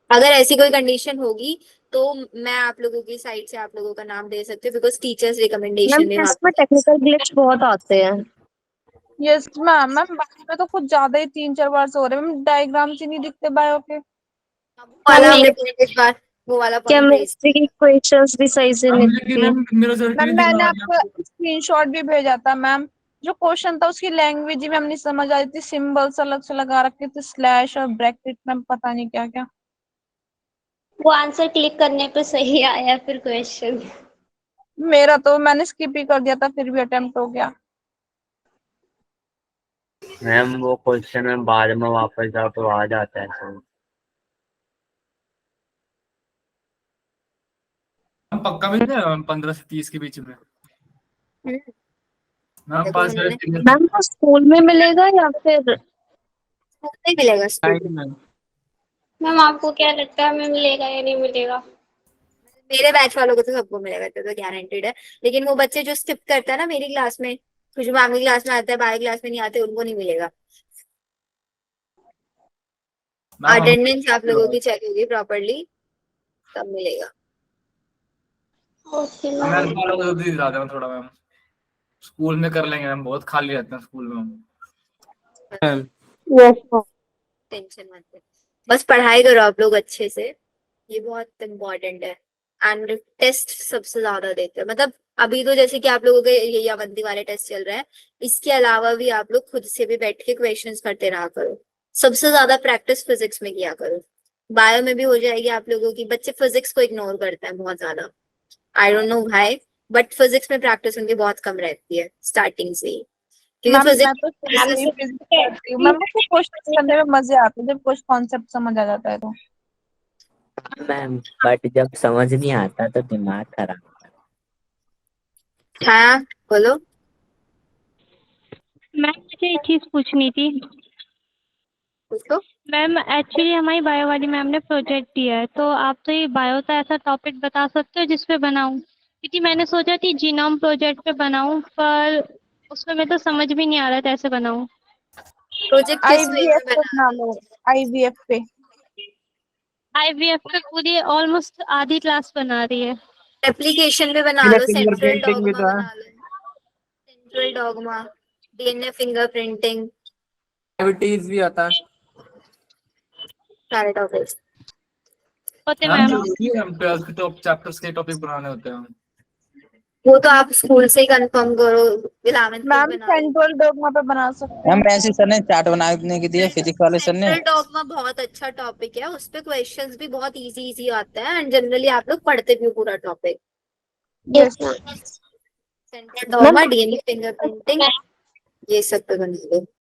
अगर ऐसी कोई कंडीशन होगी तो मैं आप लोगों की साइड से आप लोगों का नाम दे सकती हूँ, बिकॉज टीचर्स मैम रिकमेंडेशन में टेस्ट में टेक्निकल ग्लिच बहुत आते हैं। यस मैम, मैम बायो में तो कुछ ज्यादा ही 3-4 बार से हो रहे हैं मैम, डायग्राम्स ही नहीं दिखते बायो के। वाला हमने point इस बार वो वाला पॉइंट भेज। केमिस्ट्री की इक्वेशंस भी सही से नहीं लेकिन दिखती। मैम मेरा रिजल्ट मैम नहीं मैंने दिखा आपको स्क्रीनशॉट भी भेजा था मैम, जो क्वेश्चन था उसकी लैंग्वेज ही मैम नहीं समझ आ रही थी, सिंबल्स अलग से लगा रखे थे, स्लैश और ब्रैकेट, मैम पता नहीं क्या क्या। वो आंसर क्लिक करने पे सही आया फिर क्वेश्चन। मेरा तो मैंने स्किप ही कर दिया था, फिर भी अटेम्प्ट हो गया। मैम वो क्वेश्चन में बाद में वापस जाओ तो आ जाता है सब। पक्का भी नहीं है 15 से 30 के बीच में। हम्म, मैम देखो 5 उन्होंने मैम वो स्कूल में मिलेगा या फिर नहीं मिलेगा स्कूल नहीं में। मैम। मैम आपको क्या लगता है हमें मिलेगा या नहीं मिलेगा? मेरे बैच वालों को तो सबको मिलेगा, तो गारंटेड है। लेकिन वो बच्चे जो स्किप करते हैं ना मेरी क्लास में, कुछ मैम की क्लास में आते हैं बाकी क्लास में नहीं आते, उनको नहीं मिलेगा। मैम हम अटेंडेंस आप लोगों की चेक होगी प्रॉपरली, तब मिलेगा। ओके हमें मैम। वालों को जल्दी दिला देना थोड़ा मैम, स्कूल में कर लेंगे मैम, बहुत खाली रहते हैं स्कूल में हम। मैम टेंशन मत ले, बस पढ़ाई करो आप लोग अच्छे से, ये बहुत इम्पोर्टेंट है। एंड टेस्ट सबसे ज्यादा देते हैं, मतलब अभी तो जैसे कि आप लोगों के ये अवंती वाले टेस्ट चल रहे हैं, इसके अलावा भी आप लोग खुद से भी बैठ के क्वेश्चंस करते रहा करो। सबसे ज्यादा प्रैक्टिस फिजिक्स में किया करो, बायो में भी हो जाएगी आप लोगों की। बच्चे फिजिक्स को इग्नोर करते हैं बहुत ज्यादा, I don't know why, but physics में प्रैक्टिस उनकी बहुत कम रहती है स्टार्टिंग से ही, क्योंकि मैम मैं फिजिक्स तो शुरू से ही फिजिक्स करती हूँ मैम, मुझे क्वेश्चन करने में मजे आते हैं जब कुछ कॉन्सेप्ट समझ आ जाता है तो। मैम बट जब समझ नहीं आता तो दिमाग खराब। हाँ बोलो। मैम मुझे एक चीज पूछनी थी। पूछो। मैम एक्चुअली हमारी बायो वाली मैम ने प्रोजेक्ट दिया है, तो आप तो ये बायो का ऐसा टॉपिक बता सकते हो जिस पे बनाऊं, क्योंकि मैंने सोचा थी जीनोम प्रोजेक्ट पे बनाऊं, पर उसमें मैं तो समझ भी नहीं आ रहा था कैसे बनाऊं। प्रोजेक्ट किस वे IVF में पे बना बना लो, IVF पे। IVF पे पूरी ऑलमोस्ट आधी क्लास बना रही है। एप्लीकेशन पे बना लो, फिंगर सेंट्रल प्रिंटिंग भी डॉगमा तो है। बना लो, central dogma, DNA fingerprinting, activities भी आता है। सारे टॉपिक्स। होते मैम मैम। जरूरी है हम 12th के टॉप चैप्टर्स के टॉपिक बनाने होते हैं। वो तो आप स्कूल से ही कंफर्म करो, 11th के मैम बना लो। सेंट्रल डॉगमा पे बना सकते मैम हैं। वैसे सर ने चार्ट बनाने के दिए फिजिक्स वाले सर ने। सेंट्रल डॉगमा बहुत अच्छा टॉपिक है, उस पे क्वेश्चंस भी बहुत इजी इजी आते हैं एंड जनरली आप लोग पढ़ते भी हो पूरा topic. Yes ma'am. Central dogma, DNA fingerprinting, ये सब पे बना लो।